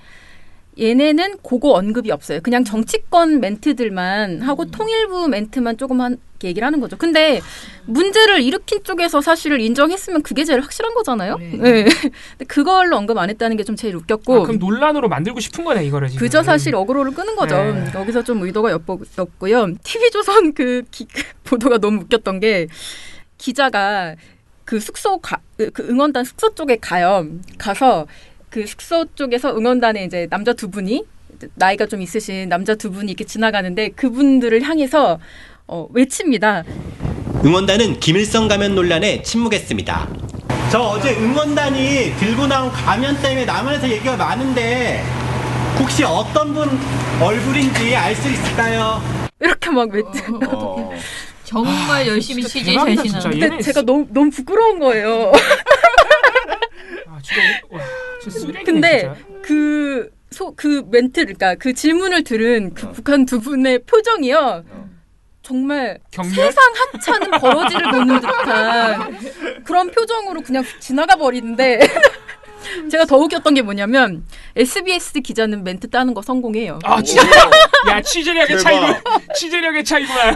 얘네는 그거 언급이 없어요. 그냥 정치권 멘트들만 하고 통일부 멘트만 조금 얘기를 하는 거죠. 근데 문제를 일으킨 쪽에서 사실을 인정했으면 그게 제일 확실한 거잖아요. 네. 근데 그걸로 언급 안 했다는 게 좀 제일 웃겼고. 그럼 논란으로 만들고 싶은 거네 이거를 지금. 그저 사실 어그로를 끄는 거죠. 여기서 좀 의도가 엿보였고요. TV조선 보도가 너무 웃겼던 게 기자가 그 그 응원단 숙소 쪽에 가서 그 숙소 쪽에서 응원단에 이제 남자 두 분이 나이가 좀 있으신 남자 두 분이 이렇게 지나가는데 그분들을 향해서 외칩니다. 응원단은 김일성 가면 논란에 침묵했습니다. 저 어제 응원단이 들고 나온 가면 때문에 남한에서 얘기가 많은데 혹시 어떤 분 얼굴인지 알 수 있을까요? 이렇게 막 외치고 정말 열심히 취재하시는. 근데 제가 너무 부끄러운 거예요. 근데 그 멘트, 그러니까 그 질문을 들은 그 북한 두 분의 표정이요. 정말 세상 하찮은 버러지를 보는 듯한 그런 표정으로 그냥 지나가 버리는데 제가 더 웃겼던 게 뭐냐면 SBS 기자는 멘트 따는 거 성공해요. 야 취재력의 차이구나.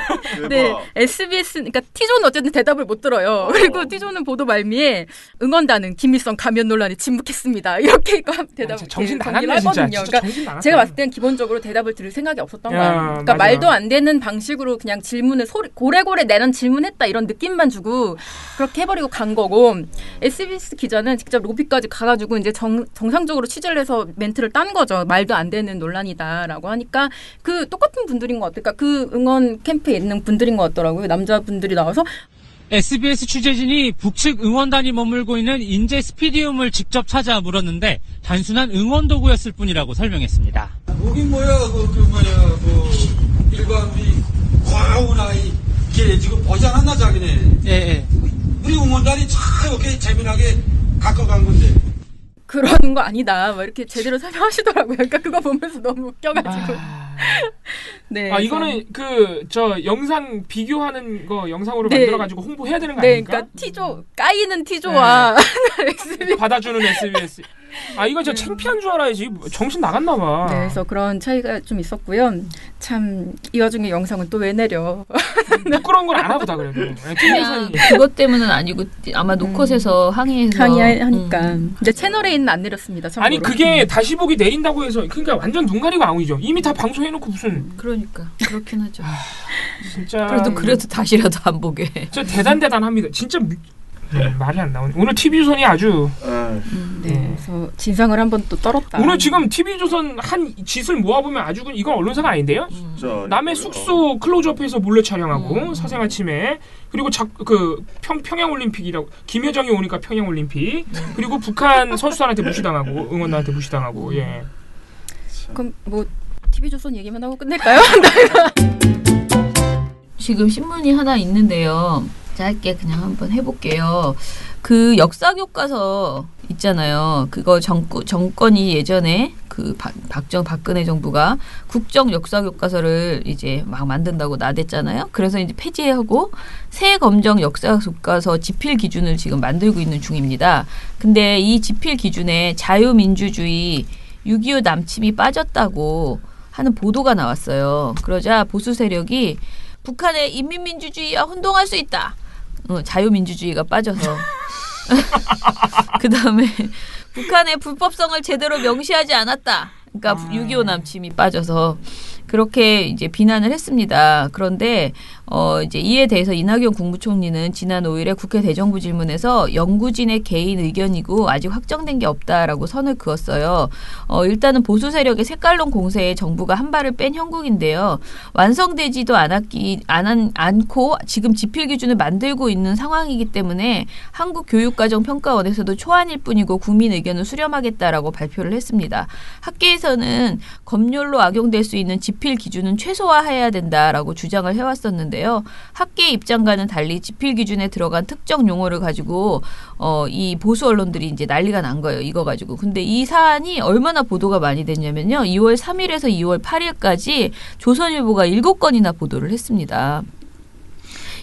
네, SBS 그러니까 T존은 어쨌든 대답을 못 들어요. 그리고 T존은 보도 말미에 응원단은 김일성 가면 논란에 침묵했습니다. 이렇게 대답 정신 나갔네 진짜. 그러니까 제가 봤을 땐 기본적으로 대답을 들을 생각이 없었던 거예요. 그러니까 맞아. 말도 안 되는 방식으로 그냥 질문을 고래고래 내는 질문했다 이런 느낌만 주고 그렇게 해버리고 간 거고 SBS 기자는 직접 로비까지 가가지고 이제 정상적으로 취재를 해서 멘트를 딴 거죠. 말도 안 되는 논란이다라고 하니까 그 똑같은 분들인 것 같아요. 그러니까 그 응원 캠프에 있는 분들인 것 같더라고요. 남자분들이 나와서 SBS 취재진이 북측 응원단이 머물고 있는 인제 스피디움을 직접 찾아 물었는데 단순한 응원 도구였을 뿐이라고 설명했습니다. 거긴 일반 우리 과오나 이게 지금 보지 않았나 자기네. 예. 우리 응원단이 참 이렇게 재미나게 가꿔간 건데. 그러는 거 아니다. 막 이렇게 제대로 설명하시더라고요. 그러니까 그거 보면서 너무 웃겨가지고. 네. 이거는 저 영상 비교하는 거 영상으로 만들어가지고 홍보해야 되는 거 아닙니까? 그러니까 까이는 T조와 받아주는 SBS. 아 이거 진짜 창피한 줄 알아야지. 정신 나갔나 봐. 네, 그래서 그런 차이가 좀 있었고요. 참 이 와중에 영상은 또 왜 내려? 부끄러운 건 안 하보다 그래도. 그것 때문은 아니고 아마 노컷에서 항의하니까. 근데 채널 A는 안 내렸습니다. 참고로. 아니 그게 다시 보기 내린다고 해서 그러니까 완전 눈 가리고 아웅이죠. 이미 다 방송해놓고 무슨. 그러니까 그렇긴 하죠. 진짜. 그래도 다시라도 안 보게. 진짜 대단합니다. 진짜. 말이 안 나오네. 오늘 TV조선이 아주 그래서 진상을 한번 또 떨었다. 오늘 지금 TV조선 한 짓을 모아보면 아주 이건 언론사가 아닌데요. 남의 숙소 클로즈업해서 몰래 촬영하고 사생활 침해 그리고 평양올림픽이라고 김여정이 오니까 평양올림픽 그리고 북한 선수단한테 무시당하고 응원단한테 무시당하고 예. 그럼 뭐 TV조선 얘기만 하고 끝낼까요? 지금 신문이 하나 있는데요. 짧게 그냥 한번 해볼게요. 그 역사 교과서 있잖아요. 그거 정권이 예전에 그 박근혜 정부가 국정 역사 교과서를 이제 막 만든다고 나댔잖아요. 그래서 이제 폐지하고 새 검정 역사 교과서 지필 기준을 지금 만들고 있는 중입니다. 근데 이 지필 기준에 자유민주주의 6.25 남침이 빠졌다고 하는 보도가 나왔어요. 그러자 보수 세력이 북한의 인민민주주의와 혼동할 수 있다. 자유민주주의가 빠져서 그 다음에 북한의 불법성을 제대로 명시하지 않았다. 그러니까 6.25 남침이 빠져서 그렇게 이제 비난을 했습니다. 그런데 이제 이에 대해서 이낙연 국무총리는 지난 5일에 국회 대정부 질문에서 연구진의 개인 의견이고 아직 확정된 게 없다라고 선을 그었어요. 일단은 보수 세력의 색깔론 공세에 정부가 한 발을 뺀 형국인데요. 완성되지도 않고 지금 지필 기준을 만들고 있는 상황이기 때문에 한국교육과정평가원에서도 초안일 뿐이고 국민 의견을 수렴하겠다라고 발표를 했습니다. 학계에서는 검열로 악용될 수 있는 지필 기준은 최소화해야 된다라고 주장을 해왔었는데요. 학계 입장과는 달리 지필 기준에 들어간 특정 용어를 가지고 이 보수 언론들이 이제 난리가 난 거예요. 이거 가지고. 근데 이 사안이 얼마나 보도가 많이 됐냐면요. 2월 3일에서 2월 8일까지 조선일보가 7건이나 보도를 했습니다.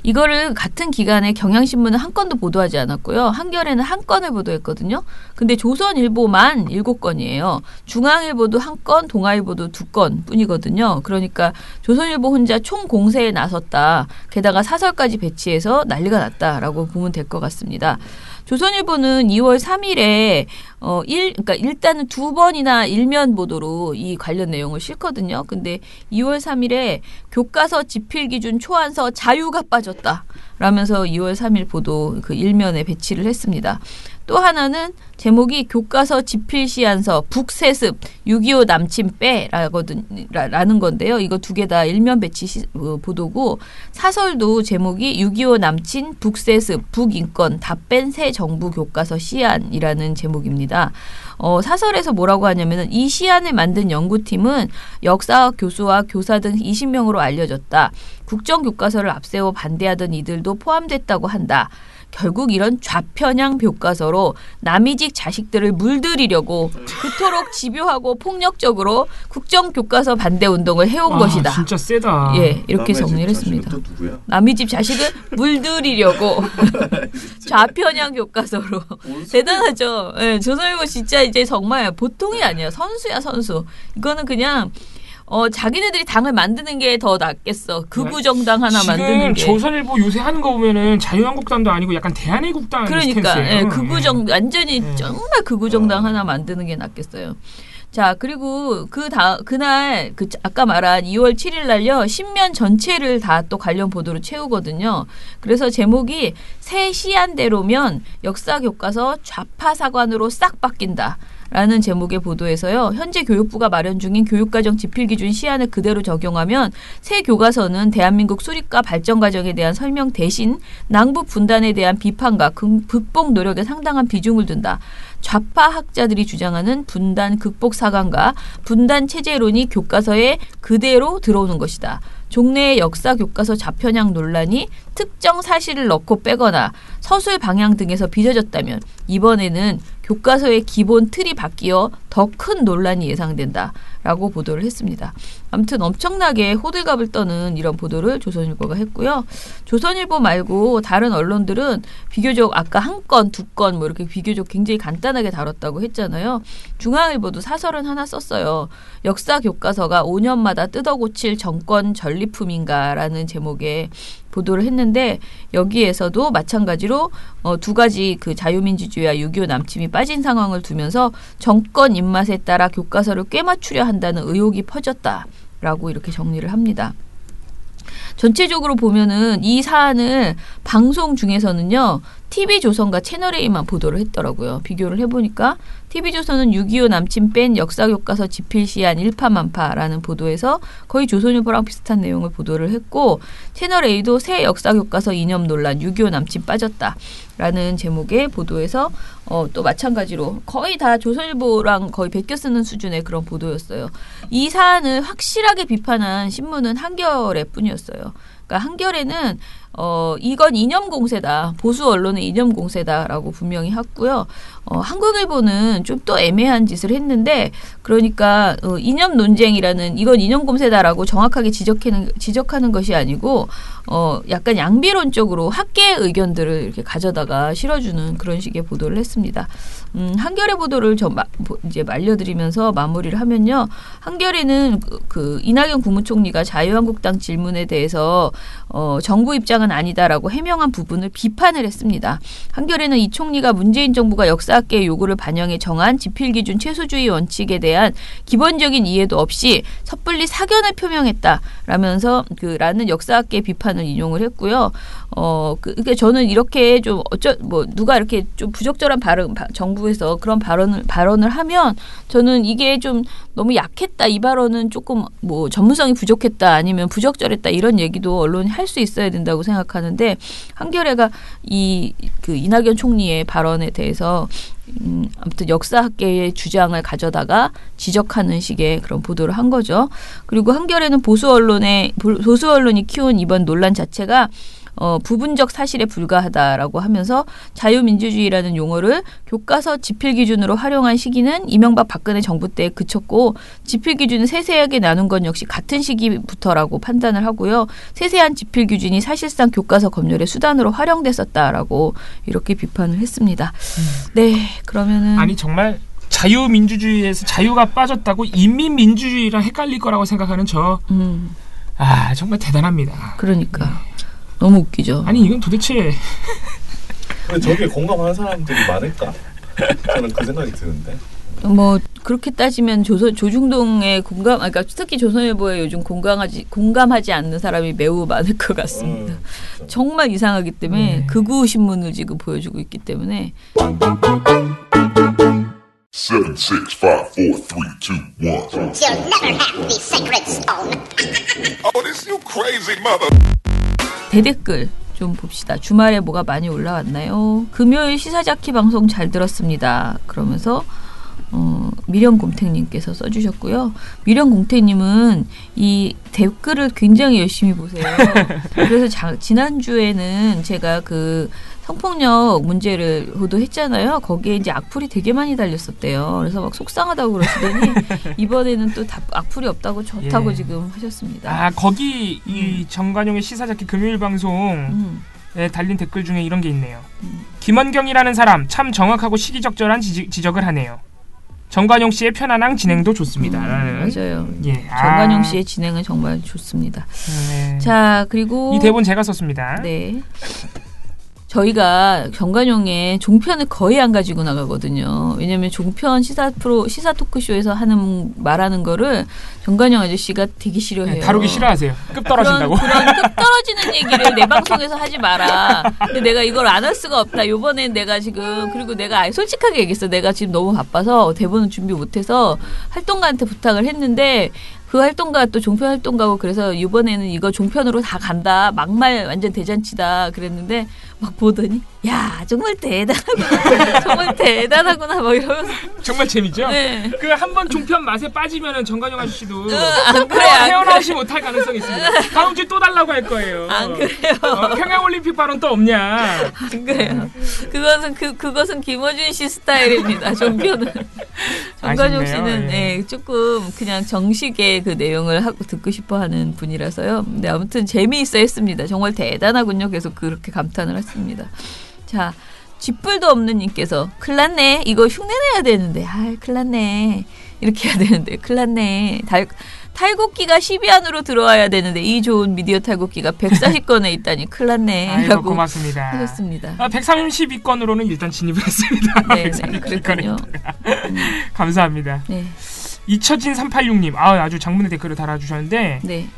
이거를 같은 기간에 경향신문은 한 건도 보도하지 않았고요. 한겨레는 한 건을 보도했거든요. 근데 조선일보만 7건이에요. 중앙일보도 한 건, 동아일보도 2건 뿐이거든요. 그러니까 조선일보 혼자 총공세에 나섰다. 게다가 사설까지 배치해서 난리가 났다라고 보면 될 것 같습니다. 조선일보는 2월 3일에 그러니까 일단은 2번이나 일면 보도로 이 관련 내용을 싣거든요. 근데 2월 3일에 교과서 지필 기준 초안서 자유가 빠졌다. 라면서 2월 3일 보도 그 일면에 배치를 했습니다. 또 하나는 제목이 교과서 지필 시안서 북세습 6.25 남침 빼라는 건데요. 이거 두 개 다 일면 배치 보도고 사설도 제목이 6.25 남친 북세습 북인권 다 뺀 새 정부 교과서 시안이라는 제목입니다. 사설에서 뭐라고 하냐면은 이 시안을 만든 연구팀은 역사학 교수와 교사 등 20명으로 알려졌다. 국정교과서를 앞세워 반대하던 이들도 포함됐다고 한다. 결국 이런 좌편향 교과서로 남이직 자식들을 물들이려고 그토록 집요하고 폭력적으로 국정교과서 반대 운동을 해온 것이다. 진짜 세다. 예, 이렇게 정리를 했습니다. 남이집 자식을 물들이려고 좌편향 교과서로 대단하죠. 예, 조선일보 진짜 이제 정말 보통이 아니야. 선수야 선수. 이거는 그냥 자기네들이 당을 만드는 게 더 낫겠어. 극우 정당 하나 만드는 게. 지금 조선일보 요새 하는 거 보면은 자유한국당도 아니고 약간 대한애국당 그러니까 스탠스예요. 예, 극우 정 완전히 정말 극우 정당 하나 만드는 게 낫겠어요. 자, 그리고 그날 아까 말한 2월 7일 날요. 신면 전체를 다 또 관련 보도로 채우거든요. 그래서 제목이 새 시안대로면 역사 교과서 좌파 사관으로 싹 바뀐다. 라는 제목의 보도에서요. 현재 교육부가 마련 중인 교육과정 지필기준 시안을 그대로 적용하면 새 교과서는 대한민국 수립과 발전 과정에 대한 설명 대신 남북 분단에 대한 비판과 극복 노력에 상당한 비중을 둔다. 좌파 학자들이 주장하는 분단 극복 사관과 분단 체제론이 교과서에 그대로 들어오는 것이다. 종래의 역사 교과서 좌편향 논란이 특정 사실을 넣고 빼거나 서술 방향 등에서 빚어졌다면 이번에는 교과서의 기본 틀이 바뀌어 더 큰 논란이 예상된다라고 보도를 했습니다. 아무튼 엄청나게 호들갑을 떠는 이런 보도를 조선일보가 했고요. 조선일보 말고 다른 언론들은 비교적 아까 한 건, 두 건 뭐 이렇게 비교적 굉장히 간단하게 다뤘다고 했잖아요. 중앙일보도 사설은 하나 썼어요. 역사 교과서가 5년마다 뜯어고칠 정권 전리품인가라는 제목의 보도를 했는데 여기에서도 마찬가지로 두 가지 그 자유민주주의와 6.25 남침이 빠진 상황을 두면서 정권 입맛에 따라 교과서를 꿰맞추려 한다는 의혹이 퍼졌다라고 이렇게 정리를 합니다. 전체적으로 보면은 이 사안을 방송 중에서는요. TV조선과 채널A만 보도를 했더라고요. 비교를 해보니까 TV조선은 6.25 남침 뺀 역사교과서 집필 시한 일파만파라는 보도에서 거의 조선일보랑 비슷한 내용을 보도를 했고 채널A도 새 역사교과서 이념 논란 6.25 남침 빠졌다라는 제목의 보도에서 또 마찬가지로 거의 다 조선일보랑 거의 베껴 쓰는 수준의 그런 보도였어요. 이 사안을 확실하게 비판한 신문은 한겨레 뿐이었어요. 그러니까 한겨레는 이건 이념 공세다. 보수 언론의 이념 공세다라고 분명히 했고요. 한국일보는 좀 또 애매한 짓을 했는데 그러니까 이념 논쟁이라는 이건 이념 공세다라고 정확하게 지적하는 것이 아니고 약간 양비론적으로 학계의 의견들을 이렇게 가져다가 실어주는 그런 식의 보도를 했습니다. 한겨레 보도를 이제 말려드리면서 마무리를 하면요. 한겨레는 그 이낙연 국무총리가 자유한국당 질문에 대해서 정부 입장은 아니다라고 해명한 부분을 비판을 했습니다. 한겨레는 이 총리가 문재인 정부가 역사학계의 요구를 반영해 정한 지필기준 최소주의 원칙에 대한 기본적인 이해도 없이 섣불리 사견을 표명했다라면서 라는 역사학계 비판을 인용을 했고요. 그러니까 저는 이렇게 좀 누가 이렇게 좀 부적절한 정부에서 그런 발언을 하면 저는 이게 좀 너무 약했다. 이 발언은 조금 뭐 전문성이 부족했다. 아니면 부적절했다. 이런 얘기도 언론이 할 수 있어야 된다고 생각하는데 한겨레가 그 이낙연 총리의 발언에 대해서 아무튼 역사학계의 주장을 가져다가 지적하는 식의 그런 보도를 한 거죠. 그리고 한겨레는 보수 언론이 키운 이번 논란 자체가 부분적 사실에 불과하다라고 하면서 자유민주주의라는 용어를 교과서 지필 기준으로 활용한 시기는 이명박 박근혜 정부 때에 그쳤고 지필 기준을 세세하게 나눈 건 역시 같은 시기부터라고 판단을 하고요. 세세한 지필 기준이 사실상 교과서 검열의 수단으로 활용됐었다라고 이렇게 비판을 했습니다. 네, 그러면은 아니 정말 자유민주주의에서 자유가 빠졌다고 인민민주주의랑 헷갈릴 거라고 생각하는 정말 대단합니다. 그러니까. 너무 웃기죠. 아니 이건 도대체 저기에 공감하는 사람들이 많을까? 저는 그 생각이 드는데. 뭐 그렇게 따지면 조중동의 그러니까 특히 조선일보에 요즘 공감하지 않는 사람이 매우 많을 것 같습니다. 정말 이상하기 때문에 극우 신문을 지금 보여주고 있기 때문에. 7, 6, 5, 4, 3, 2, 1. You'll never have the sacred stone. Oh, this you crazy mother. 대댓글 좀 봅시다. 주말에 뭐가 많이 올라왔나요? 금요일 시사자키 방송 잘 들었습니다. 그러면서 미련곰탱님께서 써주셨고요. 미련곰탱님은 이 댓글을 굉장히 열심히 보세요. 그래서 지난주에는 제가 그 성폭력 문제를 보도했잖아요. 거기에 이제 악플이 되게 많이 달렸었대요. 그래서 막 속상하다고 그러시더니 이번에는 또 악플이 없다고 좋다고 지금 하셨습니다. 거기 이 정관용의 시사자키 금요일 방송에 달린 댓글 중에 이런 게 있네요. 김원경이라는 사람 참 정확하고 시기적절한 지적을 하네요. 정관용 씨의 편안한 진행도 좋습니다. 맞아요. 정관용 씨의 진행은 정말 좋습니다. 자, 그리고 이 대본 제가 썼습니다. 네. 저희가 정관용의 종편을 거의 안 가지고 나가거든요. 왜냐하면 종편 시사 토크쇼에서 말하는 거를 정관용 아저씨가 되게 싫어해요. 다루기 싫어하세요. 급 떨어진다고. 그런 급 떨어지는 얘기를 내 방송에서 하지 마라. 근데 내가 이걸 안 할 수가 없다. 요번엔 내가 지금 그리고 내가 솔직하게 얘기했어. 내가 지금 너무 바빠서 대본을 준비 못해서 활동가한테 부탁을 했는데 그 활동가 또 종편 활동가고 그래서 이번에는 이거 종편으로 다 간다. 막말 완전 대잔치다 그랬는데 막 보더니 야 정말 대단하구나. 정말 대단하구나 막 이러면서 정말 재밌죠? 네. 그 한 번 종편 맛에 빠지면은 정관용 아저씨도 안 그래, 헤어나오지 못할 가능성이 있습니다. 다음 주에 또 달라고 할 거예요. 안 그래요. 평양올림픽 발언 또 없냐? 안 그래요. 그것은 김어준 씨 스타일입니다. 종편은. 정관용 씨는 네, 조금 그냥 정식의 그 내용을 하고 듣고 싶어하는 분이라서요. 근데 아무튼 재미있어 했습니다. 정말 대단하군요. 계속 그렇게 감탄을 했습니다. 자, 쥐뿔도 없는 님께서 큰일 났네. 이거 흉내내야 되는데. 큰일 났네. 이렇게 해야 되는데. 큰일 났네. 탈곡기가 10위 안으로 들어와야 되는데 이 좋은 미디어 탈곡기가 140건에 있다니 큰일 났네. 아이고, 고맙습니다. 하셨습니다. 132건으로는 일단 진입을 했습니다. 네, 그렇군요. 감사합니다. 네. 이처진 386님 아주 장문의 댓글을 달아주셨는데 네.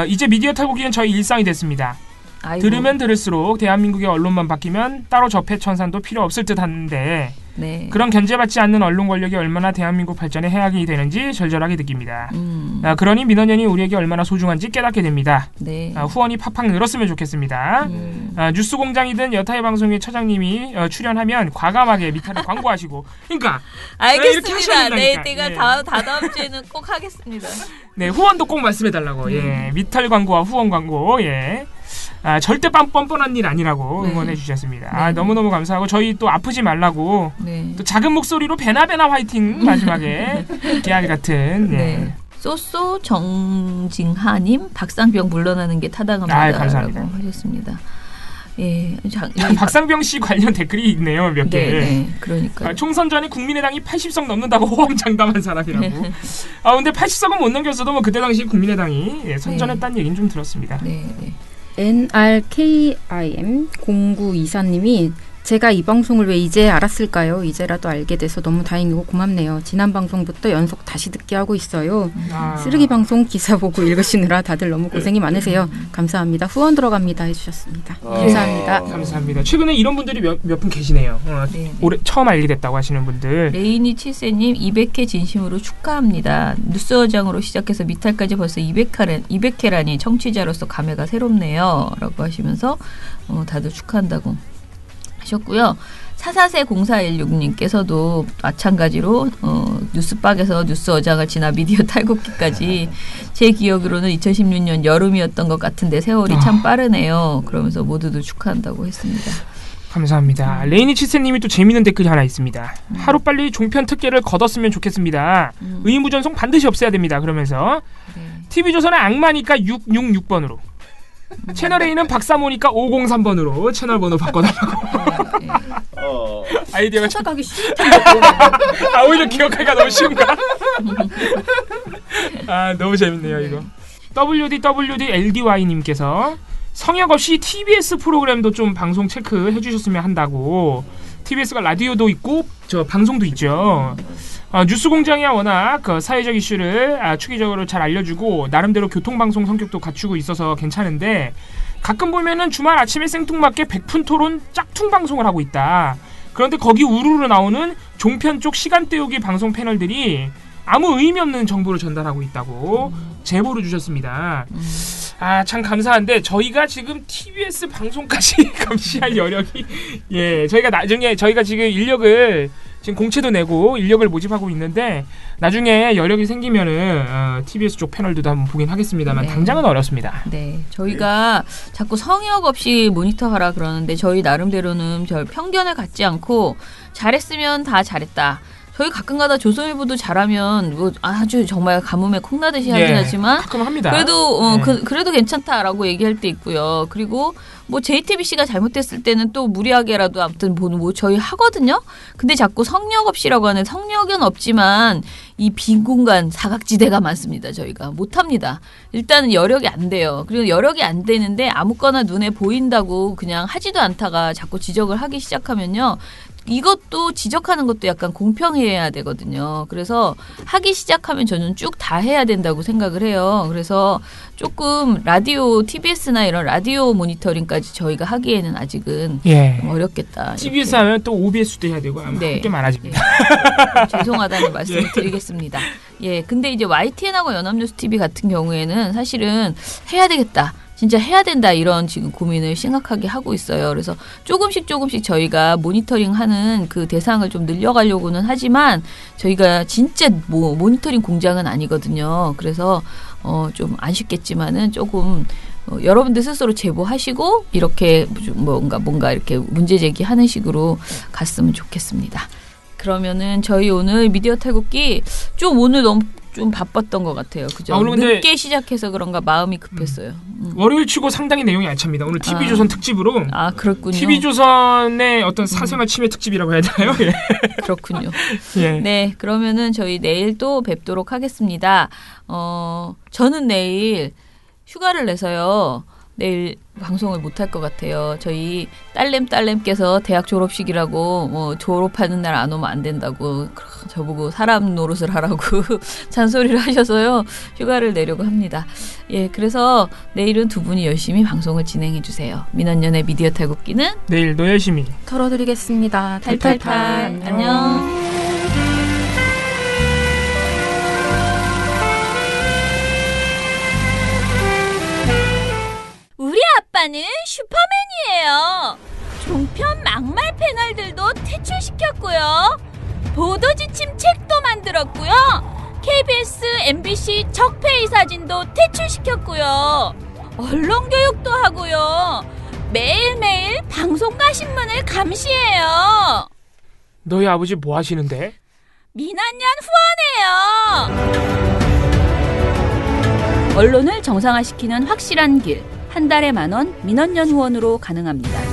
이제 미디어 탈곡기는 저희 일상이 됐습니다. 아이고. 들으면 들을수록 대한민국의 언론만 바뀌면 따로 접해천산도 필요 없을 듯한데 네. 그런 견제받지 않는 언론 권력이 얼마나 대한민국 발전에 해악이 되는지 절절하게 느낍니다. 그러니 민원연이 우리에게 얼마나 소중한지 깨닫게 됩니다. 네. 후원이 팍팍 늘었으면 좋겠습니다. 뉴스공장이든 여타의 방송의 처장님이 출연하면 과감하게 미탈을 광고하시고 그러니까 알겠습니다. 내가 다다음 주에는 꼭 하겠습니다. 네, 후원도 꼭 말씀해달라고. 예, 미탈 광고와 후원 광고. 예. 절대 뻔뻔한 일 아니라고 응원해 주셨습니다. 네. 너무너무 감사하고 저희 또 아프지 말라고 또 작은 목소리로 베나베나 화이팅 마지막에 깨알 같은 네. 쏘쏘 정징하님 박상병 물러나는 게 타당합니다. 감사합니다. 하셨습니다. 예, 박상병 씨 관련 댓글이 있네요. 몇 개. 네, 그러니까 총선 전에 국민의당이 80석 넘는다고 호언장담한 사람이라고. 근데 80석은 못 넘겼어도 뭐 그때 당시 국민의당이 선전했다는 얘기는 좀 들었습니다. 네. NRKIM0924님이 제가 이 방송을 왜 이제 알았을까요? 이제라도 알게 돼서 너무 다행이고 고맙네요. 지난 방송부터 연속 다시 듣게 하고 있어요. 쓰레기 방송 기사 보고 읽으시느라 다들 너무 고생이 많으세요. 감사합니다. 후원 들어갑니다 해주셨습니다. 감사합니다. 감사합니다. 최근에 이런 분들이 몇 분 계시네요. 올해 처음 알게 됐다고 하시는 분들. 레이니 칠세님 200회 진심으로 축하합니다. 뉴스어장으로 시작해서 미탈까지 벌써 200회라니 청취자로서 감회가 새롭네요. 라고 하시면서 다들 축하한다고 하셨고요. 440416님께서도 마찬가지로 뉴스박에서 뉴스어장을 지나 미디어 탈곡기까지 제 기억으로는 2016년 여름이었던 것 같은데 세월이 참 빠르네요. 그러면서 모두들 축하한다고 했습니다. 감사합니다. 레이니 치세님이 또 재미있는 댓글이 하나 있습니다. 하루빨리 종편 특혜를 거뒀으면 좋겠습니다. 의무전송 반드시 없애야 됩니다. 그러면서 TV조선의 악마니까 666번으로 채널A는 박사모니까 503번으로 채널 번호 바꿔달라고. 아이디어가 찾아가기 쉬울 텐데. 오히려 기억하기가 너무 쉬운가? 너무 재밌네요 이거. WDLDY님께서 성역 없이 TBS 프로그램도 좀 방송 체크해 주셨으면 한다고. TBS가 라디오도 있고 저 방송도 있죠. 뉴스공장이야 워낙 사회적 이슈를 추기적으로 잘 알려주고 나름대로 교통방송 성격도 갖추고 있어서 괜찮은데 가끔 보면은 주말 아침에 생뚱맞게 백푼토론 짝퉁 방송을 하고 있다. 그런데 거기 우르르 나오는 종편 쪽 시간 때우기 방송 패널들이 아무 의미 없는 정보를 전달하고 있다고 제보를 주셨습니다. 참 감사한데 저희가 지금 TBS 방송까지 감시할 여력이 저희가 나중에 저희가 지금 인력을 지금 공채도 내고 인력을 모집하고 있는데 나중에 여력이 생기면은 TBS 쪽 패널도 한번 보긴 하겠습니다만 당장은 어렵습니다. 네, 저희가 자꾸 성역 없이 모니터하라 그러는데 저희 나름대로는 별 편견을 갖지 않고 잘했으면 다 잘했다. 저희 가끔가다 조선일보도 잘하면 뭐 아주 정말 가뭄에 콩나듯이 하긴 하지만 가끔 합니다. 그래도 그래도 괜찮다라고 얘기할 때 있고요. 그리고 뭐 JTBC가 잘못됐을 때는 또 무리하게라도 아무튼 뭐 저희 하거든요. 근데 자꾸 성역 없이라고 하는 성역은 없지만 이 빈 공간 사각지대가 많습니다. 저희가 못합니다. 일단은 여력이 안 돼요. 그리고 여력이 안 되는데 아무거나 눈에 보인다고 그냥 하지도 않다가 자꾸 지적을 하기 시작하면요. 이것도 지적하는 것도 약간 공평해야 되거든요. 그래서 하기 시작하면 저는 쭉 다 해야 된다고 생각을 해요. 그래서 조금 라디오 TBS나 이런 라디오 모니터링까지 저희가 하기에는 아직은 좀 어렵겠다. TBS 하면 또 OBS도 해야 되고 아마 할 게 많아집니다. 죄송하다는 말씀을 드리겠습니다. 예, 근데 이제 YTN하고 연합뉴스 TV 같은 경우에는 사실은 해야 되겠다. 진짜 해야 된다 이런 지금 고민을 심각하게 하고 있어요. 그래서 조금씩 저희가 모니터링하는 그 대상을 좀 늘려가려고는 하지만 저희가 진짜 모니터링 공장은 아니거든요. 그래서 좀 아쉽겠지만은 조금 여러분들 스스로 제보하시고 이렇게 뭔가 이렇게 문제 제기하는 식으로 갔으면 좋겠습니다. 그러면은 저희 오늘 미디어 탈곡기 좀 오늘 너무 좀 바빴던 것 같아요. 그죠? 늦게 시작해서 그런가 마음이 급했어요. 월요일 치고 상당히 내용이 알찹니다. 오늘 TV조선 특집으로. 그렇군요. TV조선의 어떤 사생활 침해 특집이라고 해야 되나요? 예. 그렇군요. 예. 네, 그러면은 저희 내일 또 뵙도록 하겠습니다. 저는 내일 휴가를 내서요. 내일 방송을 못할 것 같아요. 저희 딸내미께서 대학 졸업식이라고 졸업하는 날 안 오면 안 된다고 저보고 사람 노릇을 하라고 잔소리를 하셔서요. 휴가를 내려고 합니다. 예, 그래서 내일은 두 분이 열심히 방송을 진행해 주세요. 민원연의 미디어 탈곡기는 내일도 열심히 털어드리겠습니다. 탈탈탈. 안녕. 우리 아빠는 슈퍼맨이에요. 종편 막말 패널들도 퇴출시켰고요. 보도지침 책도 만들었고요. KBS, MBC 적폐의 사진도 퇴출시켰고요. 언론교육도 하고요. 매일매일 방송과 신문을 감시해요. 너희 아버지 뭐 하시는데? 민원연 후원해요. 언론을 정상화시키는 확실한 길. 한 달에 10,000원 민원연 후원으로 가능합니다.